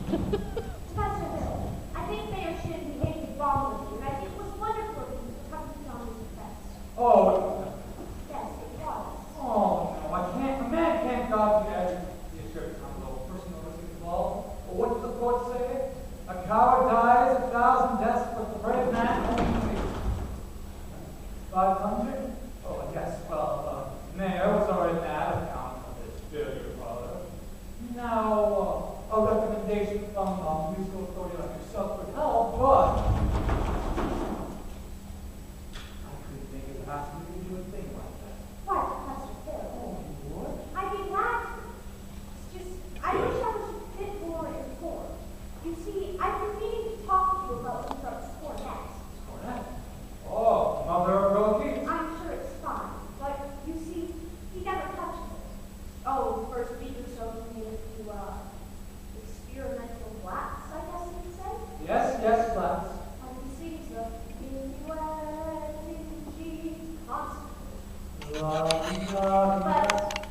Professor Hill, I think Mayor Shin behaved abominably, and I think it was wonderful of you to come to John's defense. Oh, Yes, it was. oh no, I can't. A man can't dodge the edge. Be sure to come a little personal involved. But what does the poet say? A coward dies 1,000 deaths, but the brave man only 500? Oh, yes. Well, Mayor was already mad on account of his failure, father. Now, a recommendation from musical authority like yourself would help, but I couldn't think of perhaps we could do a thing like that. Why, Professor Hill? Oh, you would? I'd be glad to. It's just, I wish I was a bit more informed. You see, I've been meaning to talk to you about Winthrop's cornet. Cornet? Oh, mother of Rocky? I'm sure it's fine, but you see, he never touches it. Oh, the first week or so he made a few, experimental blacks, I guess you'd say. Yes, yes, class. And he sings the minuet in G constantly. But he never touches it.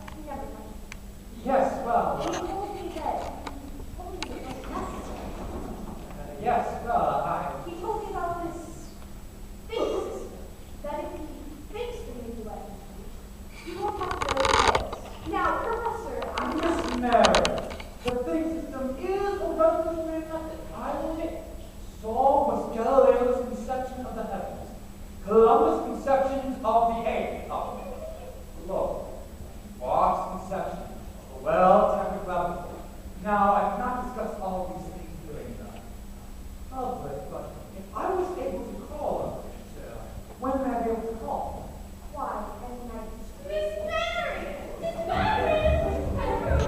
Yes, well, He told me that it was necessary. yes, well, He told me about this think system, that if he thinks the minuet, he won't have to play. Now, Professor, I'm Miss Mary, the thing system is a revolutionary method, I will admit. So was Galileo's conception of the heavens, Columbus' conceptions of the age, Lord, Bach's conception of a well-tempered laboratory. Now, I cannot discuss all these things during the public, but if I was able to call on things, when may I be able to call? why, and I Miss Mary! Miss Mary!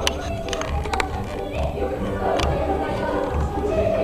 You were so weird, my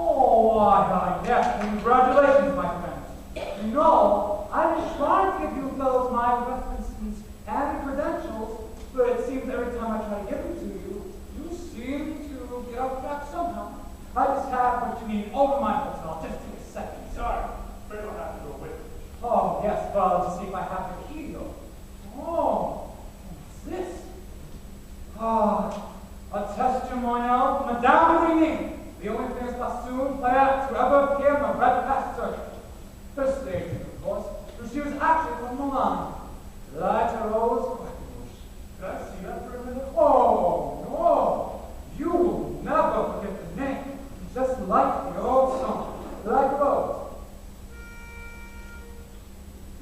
Oh, why, yes, congratulations, my friends. You know, I was trying to give you fellows my references and credentials, but it seems every time I try to give them to you, you seem to get off track somehow. I just have what you need over my hotel. Just take a second. Sorry, afraid I'll have to go with you. Oh, yes, well, to see if I have the key, though. Oh, what's this? Ah, a testimonial, Madame Rini, the only famous bassoon player to ever appear in the Red Pass Circuit. Her stage, of course, but she was actually from Milan. Lighter Rose Quackenbush. Could I see that for a minute? Oh, no, you will never forget the name, just like the old song, like Rose.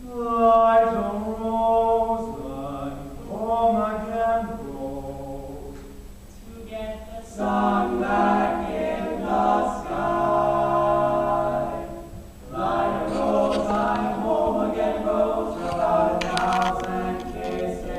Light a rose, like home again rose, To get the sun back in the sky. Light a rose, I'm home again rose, without 1,000 kisses.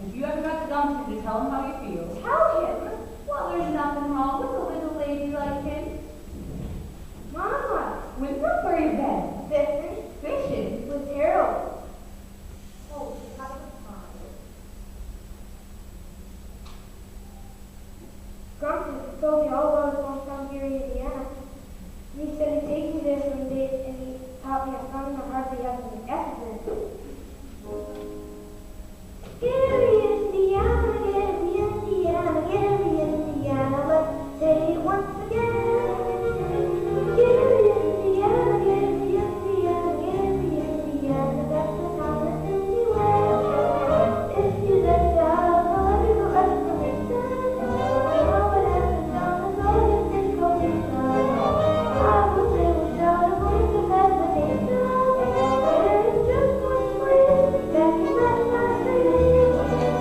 If you ever got the gumption to tell him how you feel. Tell him? Well, there's nothing wrong with a little lady like him. Mama, Winthrop, where you been? fishing Fishing. with Harold. Oh, have a time. Grumpy told me all about his going from here in Indiana. And he said he'd take me there someday, and he taught me a song that hardly has an F in it. Gary, Indiana, Gary, Indiana, Gary, Indiana, let's say it once again. Gary, Indiana, Gary, Indiana, Gary, Indiana, that's the town that fills me well. If you let down a little explanation, how it happened down the road, you think of me now. I would say without a voice of hesitation, there is just one place that can let my face.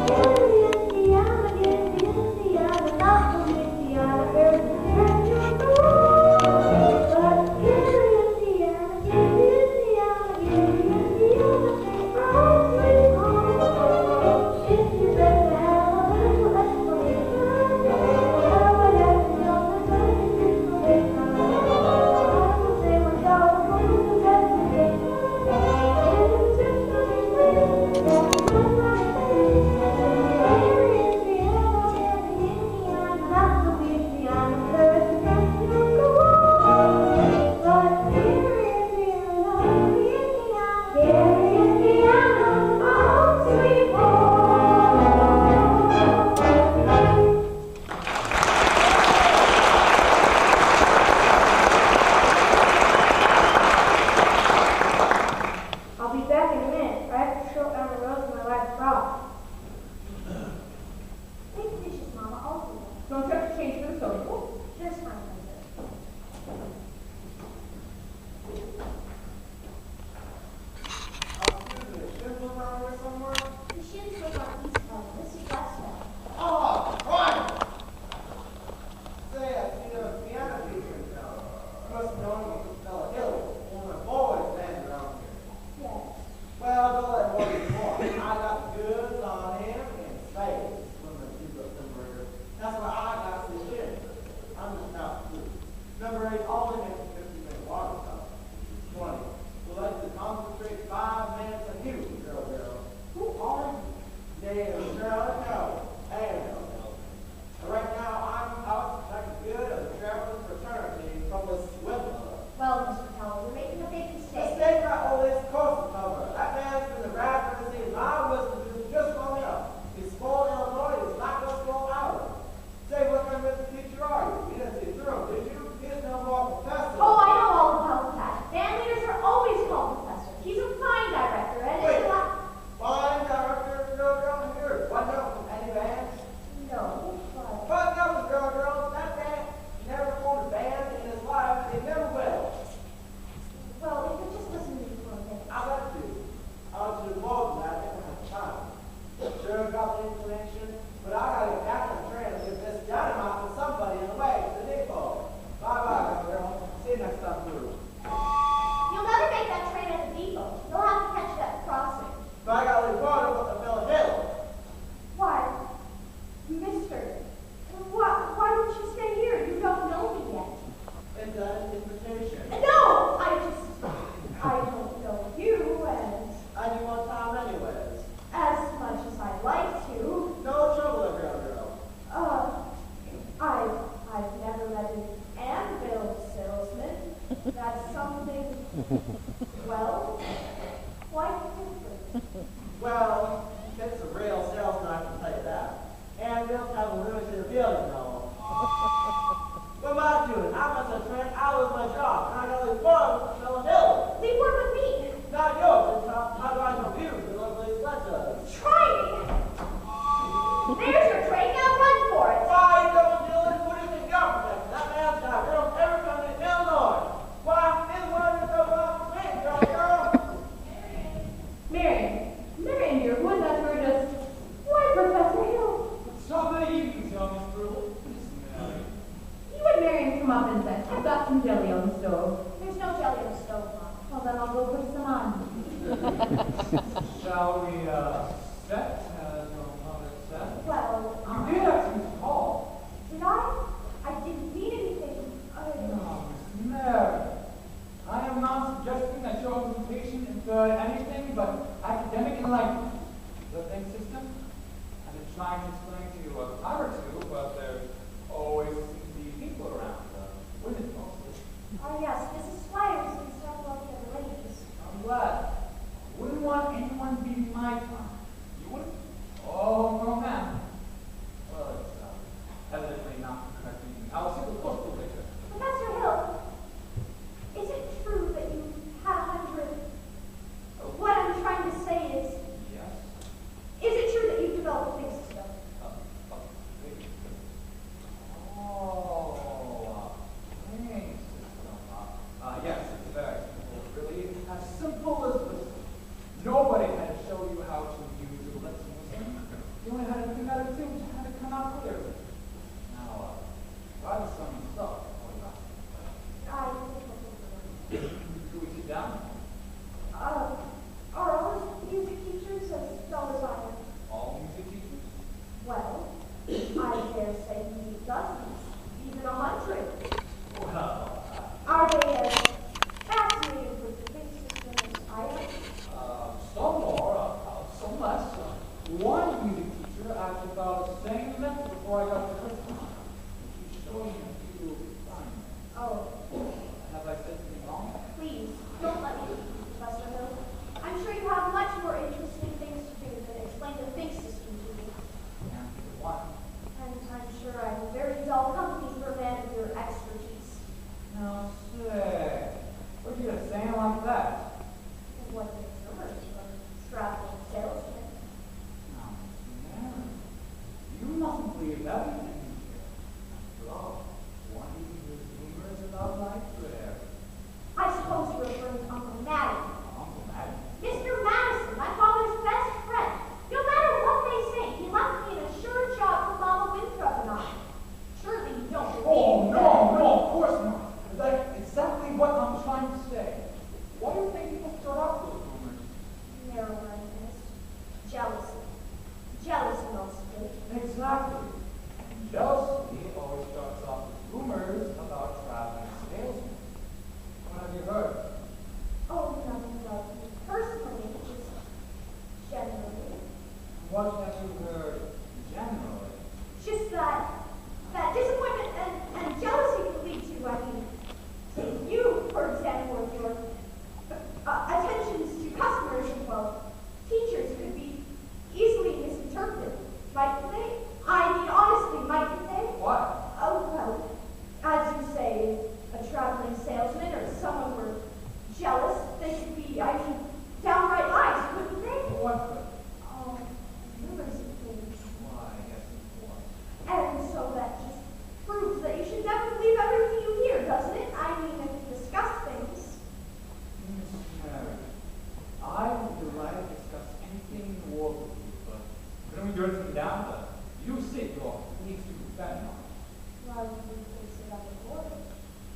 Gary, Indiana, Gary, Indiana, not from Indiana, there's a stretch on the road. But Gary, Indiana, Gary, Indiana, Gary, Indiana, from sweet home. If you let me have a little explanation, how it happened on the road, you think of me now. I would say without a voice of hesitation, there is just one place that can let my face. Gary, Indiana, Gary, Indiana, not Louisiana, there's a stretch on the road. But Gary, Indiana, Gary, Indiana, Gary, Indiana, oh, sweet home. I'll be back in a minute. I have to short down the road to my last stop. Take the dishes, Mama. I'll do that. Don't you have to change for the social? Just fine, Mother. Excuse me, should look around here somewhere? The shins look on East Coast. This is West Coast. Oh, right! Say, I see a piano teacher in town. You must have known him from Stella Hill. One of my boys band around here. Yes. Well, don't let more than more. I got the goods on him in spades when the people at Timberger. That's why I got to live. I'm just not through. Number 8 only makes a 50-minute water stop. 20. We'll like to concentrate 5 minutes on you, girl. Who are you? Damn, girl, no. Hey, no. Right now, I'm out like a good of the traveling fraternity from the swindler. Well, Mr. Teller, you're making a big mistake. Mistake not always cost cover. That man's been the rapper to see my wisdom is just on up. He's small Illinois, he's not gonna slow out. Say, what kind of Mr. teacher are you? You didn't see through him, did you? He's no more professor. Oh, I know all about that. Band leaders are always called professors. He's a fine director, and Wait. it's not... Fine director, girl, here. What note from any band? No, but... What note, girl? That man never formed a band in his life, and he never will. Well, if you just listen to me for a minute. I let you. I want you to more than that if I have time. Sure got the inclination, but I gotta get back on the train and get this dynamite with somebody in the way to the depot. Bye-bye, girl. See you next time through. You'll never make that train at the depot. You'll have to catch that crossing. But I gotta leave water with the Mill Hill. Why? Mister, why don't you stay here? You don't know me yet. It's an invitation. No! I don't know you I do want time anyways. as much as I'd like to. No trouble, girl. trying to explain to you a time or two, but there always seem to be people around. Women mostly. Oh, yes, Mrs. Squires and several of the other ladies. I'm glad. I wouldn't want anyone beating my time. You wouldn't? Oh, no, ma'am. Well, it's evidently not the correct reading. I'll take a closer look. Professor Hill, is it true that you had 100? What I'm trying to say is, Yes. is it true that you developed a big system? Yes, it's very simple. Really, as simple as this. Nobody had to show you how to use the lexicon. You only had to think out of two to have it come out clearly. Now, try this on yourself. Do we sit down? Are all music teachers as dull as I am? All music teachers? Well, I dare say you need dozens, even 100. Well, Are they as fascinated with the big system as I am? some more, some less. One music teacher actually thought the same method before I got to Christmas. She's showing me a few assignments. Oh, Have I said something wrong? please, don't let me leave, Professor Hill. I'm sure you have much more interesting things to do than explain the big system to me. Can't think of one. And I'm sure I'm very dull company for a man of your expertise. Now, say, what are you gonna say like that? And what makes yours from traveling salesman? Now, Mary, you mustn't believe everything you hear. After all, one hears rumors about my prayer. I suppose you're referring to Uncle Madden. Uncle Madden? Mr. Madison, my father's best friend. No matter what they say, he left me an assured job for Mama Winthrop and I. Surely you don't believe Oh, that. no, of course not. That's exactly what I'm trying to say. Why do you think people start off those rumors? Narrow-mindedness, jealousy. Jealousy mostly. Exactly. And jealousy always starts off with rumors about traveling salesmen. What have you heard? Oh, nothing about me personally, just generally. What have you heard generally? Just that disappointment and jealousy can lead to, I mean, you, for example, with your attentions to customers and, well, teachers could be easily misinterpreted. Mightn't they? I mean, honestly, mightn't they? What? Oh, well, as you say, a traveling salesman or someone were jealous, they could be, I mean, downright lies, couldn't they? What could? Oh, rumors of things. Why, yes, of course. And so that just proves that you should never believe everything you hear, doesn't it? I mean, if you discuss things. Miss Mary, I would be delighted to discuss anything in the world with you, but couldn't we do it down? But you sit your needs to defend on. Well, we could sit on the board.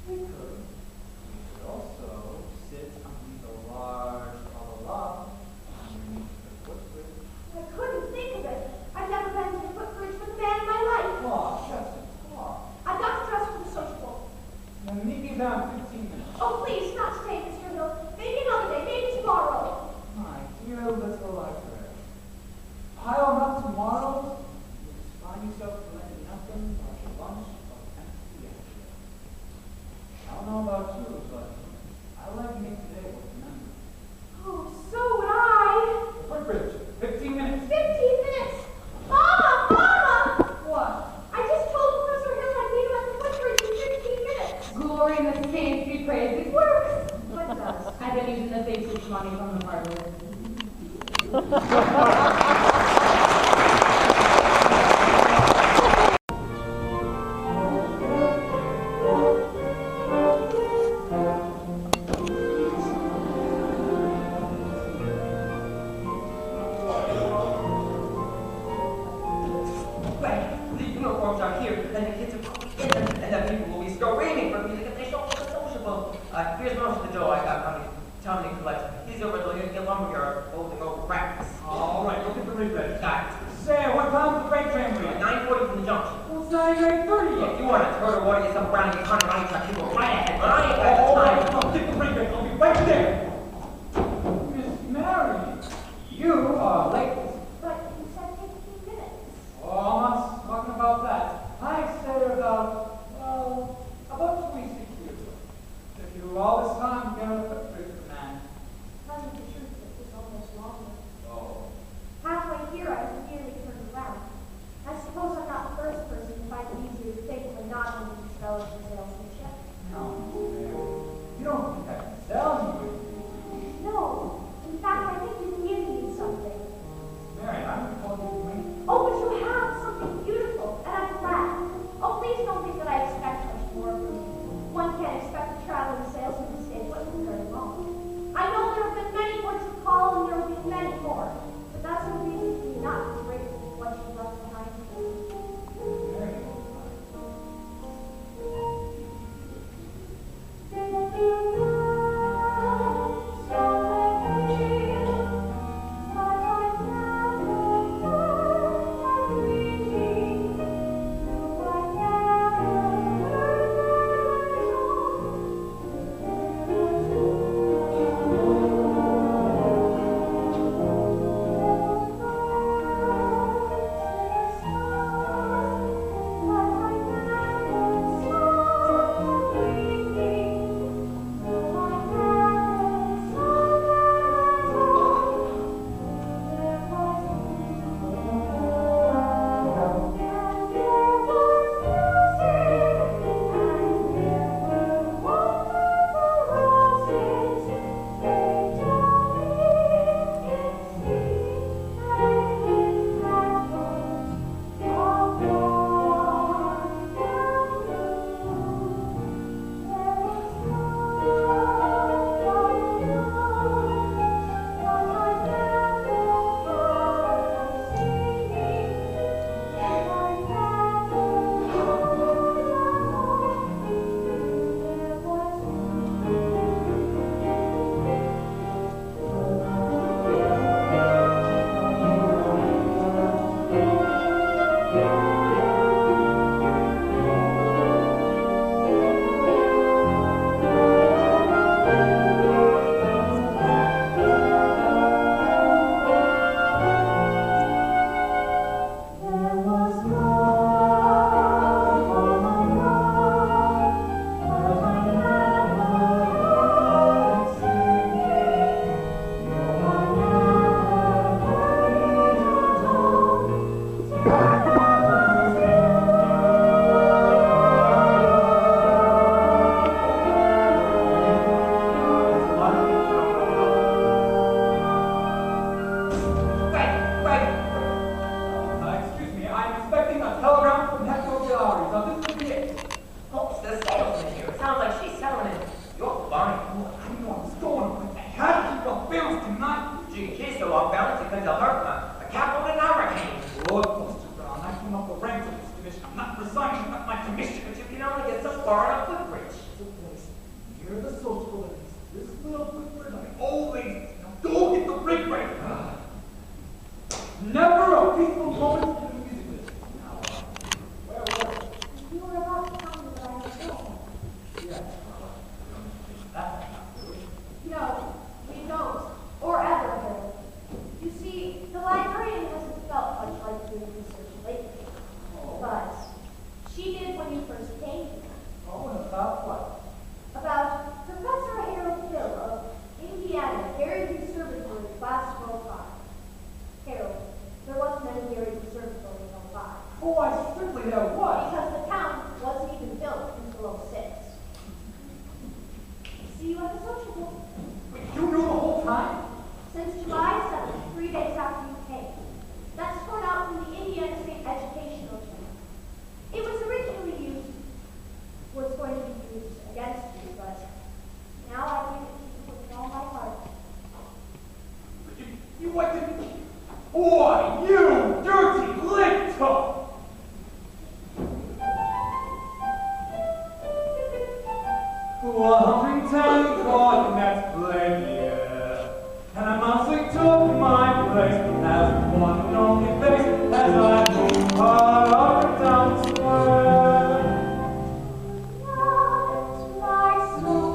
We could. We could also sit underneath a large la underneath the footbridge. I couldn't think of it. I've never been to the footbridge with a man in my life. Claw, Chester, claw. I've got to dress for the sociable. Then meet me down in 15 minutes. Oh, please, not today, Mr. Hill. Maybe another day, maybe tomorrow. My dear little library. Pile them up tomorrow. You just find yourself collecting nothing but a bunch of empty ideas. I don't know about you, but I like to make today worth remembering. Oh, so would I. The footbridge, 15 minutes. 15 minutes. Mama, Mama! What? I just told Professor Hill I'd meet him at the footbridge in 15 minutes. Glory in the saints be praised. It works. What does? I've been using the basic money from the hardware. Well, the uniforms are here, and the kids are probably in them, and the people will be screaming for music if they show up at the sociable. Here's most of the dough I got from the town and collect. He's over at the lumberyard holding over racks. All right, look at the rebate. Guys, Say, what time's the freight train leave? 9:40 from the junction. Well, it's not even 8:30 If yet. you want to turtle water yourself around in your honey money truck, you go right ahead, but I ain't got the All right, time. come, get the rebate. I'll be right there. Miss Mary, you are late. But you said 15 minutes. peaceful moments in the music business. Now, where were we? You were about to tell me that I was ill. Yes. That's not good. No, we don't. Or ever will. You see, the librarian hasn't felt much like doing research lately. But she did when you first came here. Oh, and about what? About Professor Harold Hill of Indiana Buried Conservatory, Class 105. Harold, there wasn't any buried conservatory in 05. Oh, why, certainly there was. Because the town wasn't even built until 06. See you at the sociable. Wait, you knew the whole time? Since July 7th, 3 days after you came. That's torn out from the Indiana State Educational Journal. It was originally was going to be used against you, but now I give it to you with all my heart. But you what did... Boy, you dirty little... 110 coordinates played here, and I monthly took my place as one and only face as I moved hard up and down the square. Not my soul,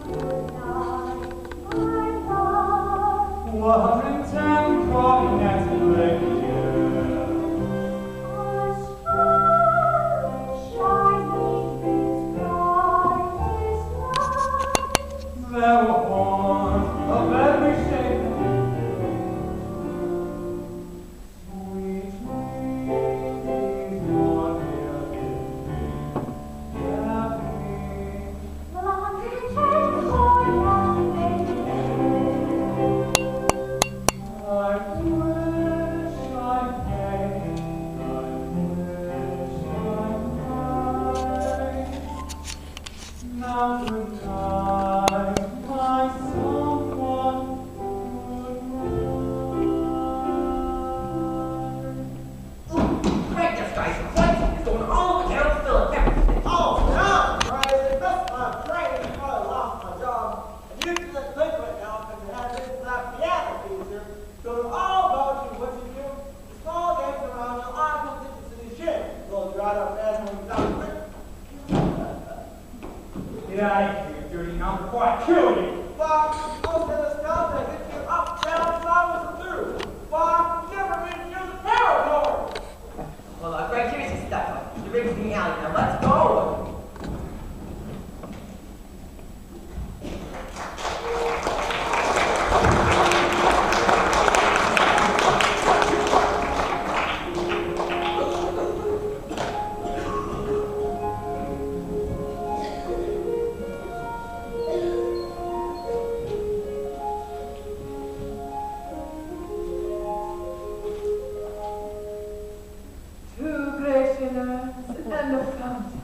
good night, my love. 110 coordinates played here. There were horns of every shape. Sweet dreams, your dear Well, 110 coordinates I wish I may. I wish I might. Now goodnight. Get out of here, you dirty number, before I kill you! Bob, most of this stuff that gets you up, down, sideways, and through. Bob, you never been to use a paracord. Well, Greg, here's your stuff. The rig's in the alley now. Let's go! Two glaciers and a fountain.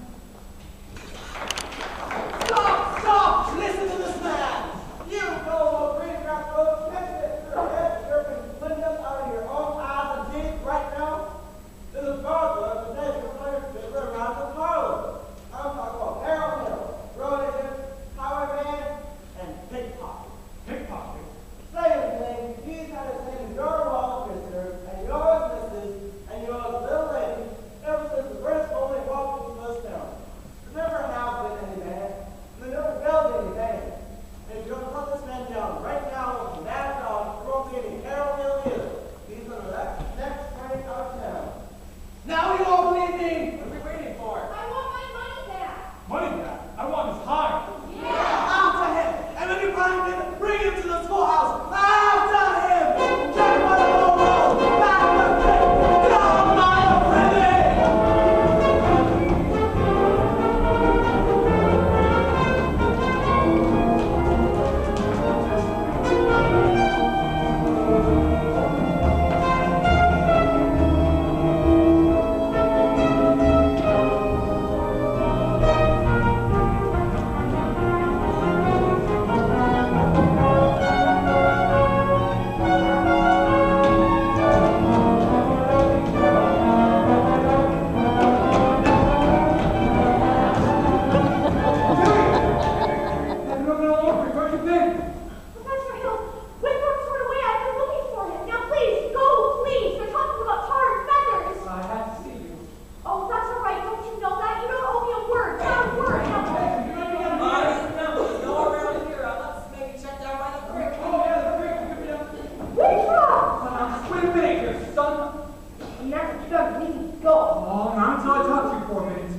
me go. Oh, not until I talk to you for a minute.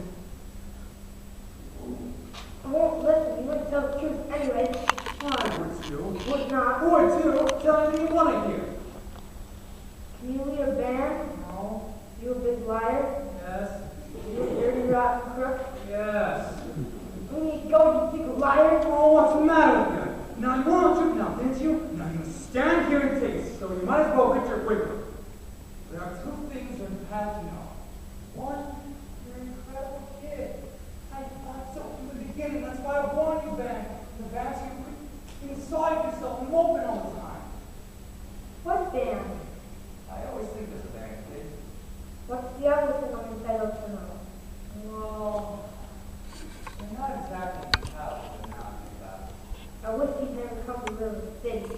I won't listen. You wouldn't tell the truth anyway. I would too. Would not. Would too. Tell anything you want to hear. Can you lead a band? No. You a big liar? Yes. You a dirty, rotten crook? Yes. Let me go, you big liar. Oh, what's the matter with you? Now you want to now, didn't you? Now you must stand here and taste, so you might as well get your wiggle. There are two things you have to know. One, you're an incredible kid. I thought so from the beginning. That's why I warned you, Ben. The band so you could inside yourself and open all the time. What band? I always think there's a band, kid. What's the other thing I'm entitled to know? Well, they're not exactly entitled to know about it. I wish he'd never come to River City.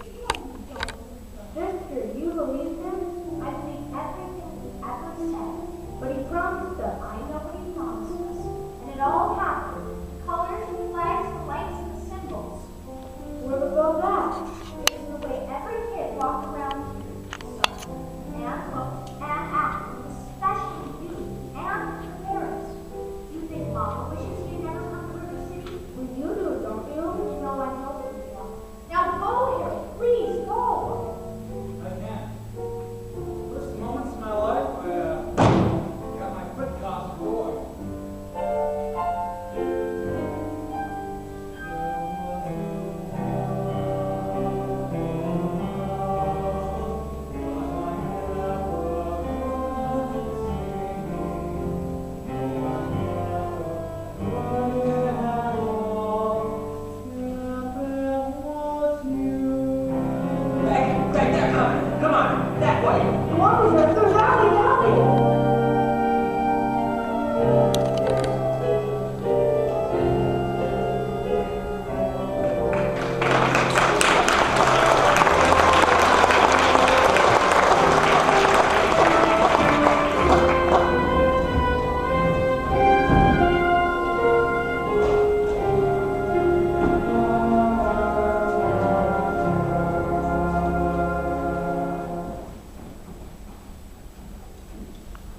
Sister, you believe him? I think everything he ever said. But he promised us. I know what he promised us. And it all happened. The colors, the flags, the lights, and the symbols. Where was all that? It was the way every kid walked around here. And looked and acted, especially you and your parents. You think Mama wishes he had never come to River City? Well, you do, don't you? You know I know that you don't. Now go, Harry. Please, go. I can. First moments in my life, I got my foot caught boy. Hey, they're coming. Come on, that way. What was it? The rally, rally.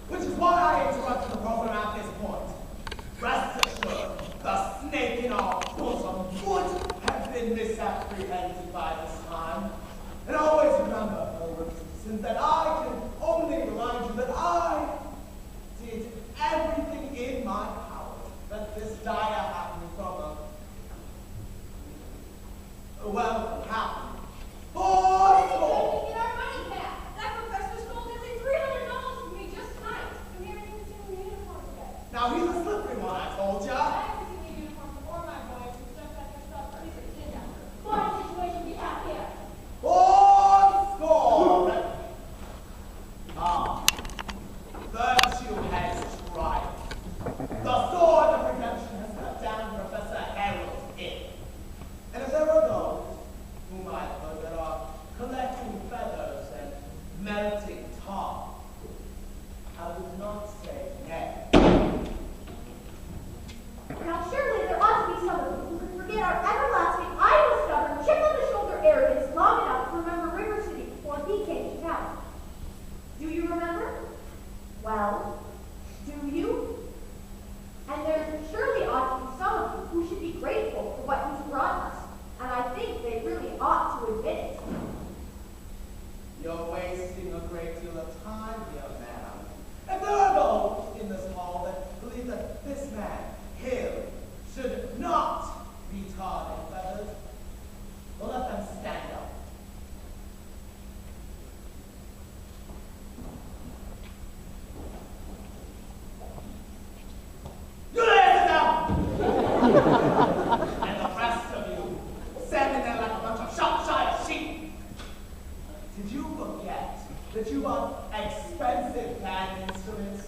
Which is why I interrupted the program at this point. Rest assured, the snake in our bosom would have been misapprehended by this time. And always remember, fellow citizens, that I can only remind you that I did everything in my power that this dire happening from well, happened. Forceful! Get our money back. That professor stole nearly $300 from me just tonight. I'm here in the uniform today. Now he's a slippery one, I told ya. I haven't seen the uniform before, my boy. It's just like your stuff. He's a kidnapper. What a situation we have here. Score! Ah, virtue has triumphed. The sword of redemption has cut down Professor Harold's head. And if there are those whom I heard that are collecting feathers and melting tar, I would not say nay. Now surely there ought to be some of you who can forget our everlasting, idle, stubborn, chip-on-the-shoulder arrogance long enough to remember River City before he came to town. Do you remember? Well, do you? And there surely ought to be some of you who should be grateful for what he's brought us. And I think they really ought to admit it. You're wasting a great deal of time here, ma'am. And there are those in this hall that believe that this man, Hill, should not be tarred and feathered. Well, let them stand up. You listen up! And the rest of you, standing there like a bunch of shop-shy sheep. Did you forget that you bought expensive band instruments